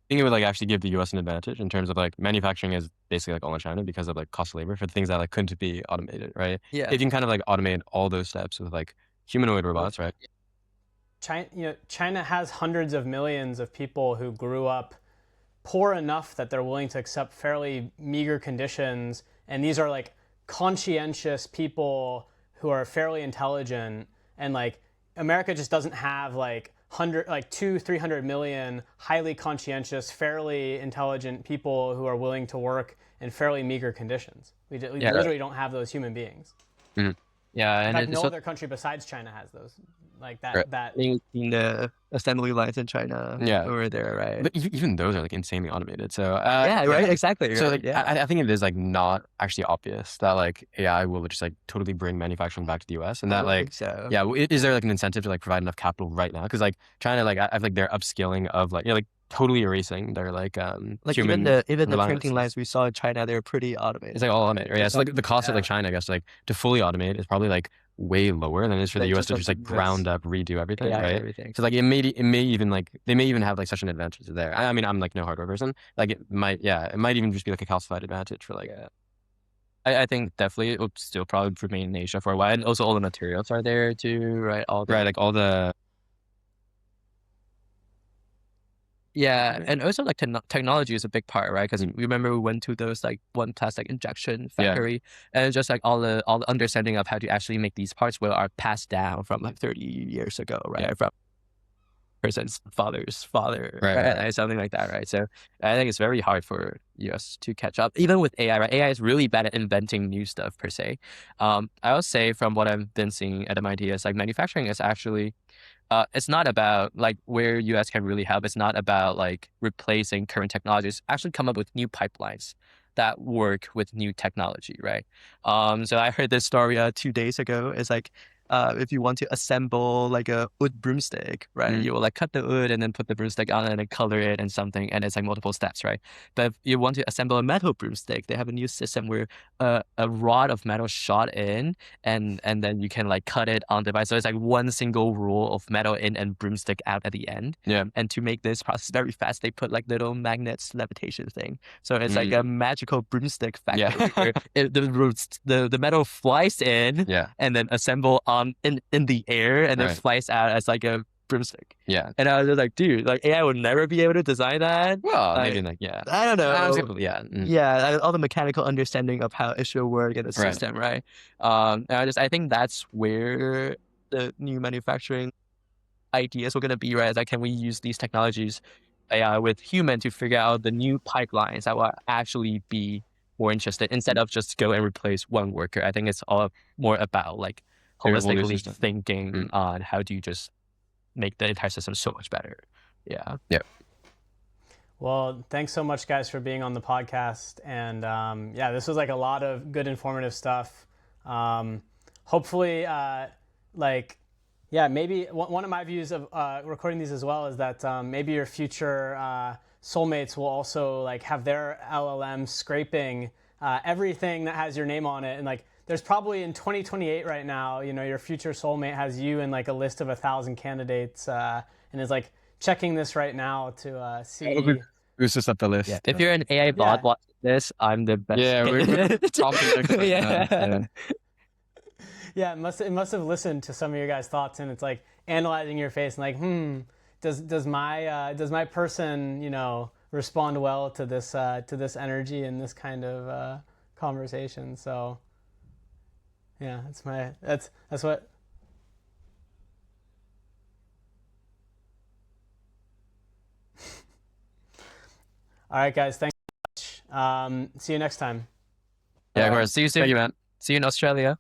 I think it would like actually give the US an advantage in terms of like manufacturing is basically like all in China because of like cost of labor for things that like couldn't be automated, right? Yeah. If you can kind of like automate all those steps with like humanoid robots, right? China has hundreds of millions of people who grew up poor enough that they're willing to accept fairly meager conditions, and these are like conscientious people who are fairly intelligent, and like America just doesn't have like 200-300 million highly conscientious, fairly intelligent people who are willing to work in fairly meager conditions. We literally don't have those human beings. Mm-hmm. Yeah, In and fact, no other country besides China has those. Like that. Right. That in the assembly lines in China, over there, right? But even those are like insanely automated. So right, exactly. So right, like I think it is like not actually obvious that like AI will just like totally bring manufacturing back to the US, and that like so. Is there like an incentive to like provide enough capital right now? Because like China, like I like their upskilling of like like totally erasing their like even human the printing lines we saw in China, they were pretty automated. It's like all automated, right? Yeah. So like the cost of like China, I guess, like to fully automate is probably like way lower than it is for the US to just like ground up redo everything, right? Everything. So like it may even like they may even have like such an advantage there. I mean I'm like no hardware person. Like it might even just be like a calcified advantage for like I think definitely it will still probably remain in Asia for a while, and also all the materials are there too, right? Like all the and also like technology is a big part, right? Because remember we went to those like one plastic injection factory, and just like all the understanding of how to actually make these parts are passed down from like 30 years ago, right? From person's father's father, right? Something like that, right? So I think it's very hard for us to catch up, even with AI, right? AI is really bad at inventing new stuff per se. I would say from what I've been seeing at MIT is like manufacturing is actually it's not about like where US can really help. It's not about like replacing current technologies. Actually come up with new pipelines that work with new technology, right? So I heard this story 2 days ago. It's like if you want to assemble like a wood broomstick, right? You will like cut the wood and then put the broomstick on and then color it and something, and it's like multiple steps, right? But if you want to assemble a metal broomstick, they have a new system where a rod of metal shot in, and then you can like cut it on device. So it's like one single roll of metal in and broomstick out at the end. Yeah. And to make this process very fast, they put like little magnets levitation thing. So it's like a magical broomstick factory where the metal flies in and then assemble on in the air and then flies out as like a broomstick. Yeah. And I was just like, dude, like AI would never be able to design that. Well, like, maybe like I don't know. All the mechanical understanding of how it should work in the system, right? And I think that's where the new manufacturing ideas were gonna be, right? It's like, can we use these technologies AI with human to figure out the new pipelines that will actually be more interested instead of just go and replace one worker. I think it's all more about like holistically thinking on how do you just make the entire system so much better. Yeah. Well, thanks so much, guys, for being on the podcast. And this was like a lot of good informative stuff. Hopefully, maybe one of my views of recording these as well is that maybe your future soulmates will also like have their LLM scraping everything that has your name on it, and like there's probably in 2028 right now, your future soulmate has you in like a list of 1,000 candidates, and is like checking this right now to see. Who's just up the list? Yeah. If you're an AI bot Yeah. watching this, I'm the best. Yeah, we're prompting next time. Yeah. Yeah, it must have listened to some of your guys' thoughts, and it's like analyzing your face and like, does my person, respond well to this energy and this kind of conversation? So yeah, that's what. All right, guys, thanks so much. See you next time. Yeah, of Alright. course. See you soon. Thank you, man. See you in Australia.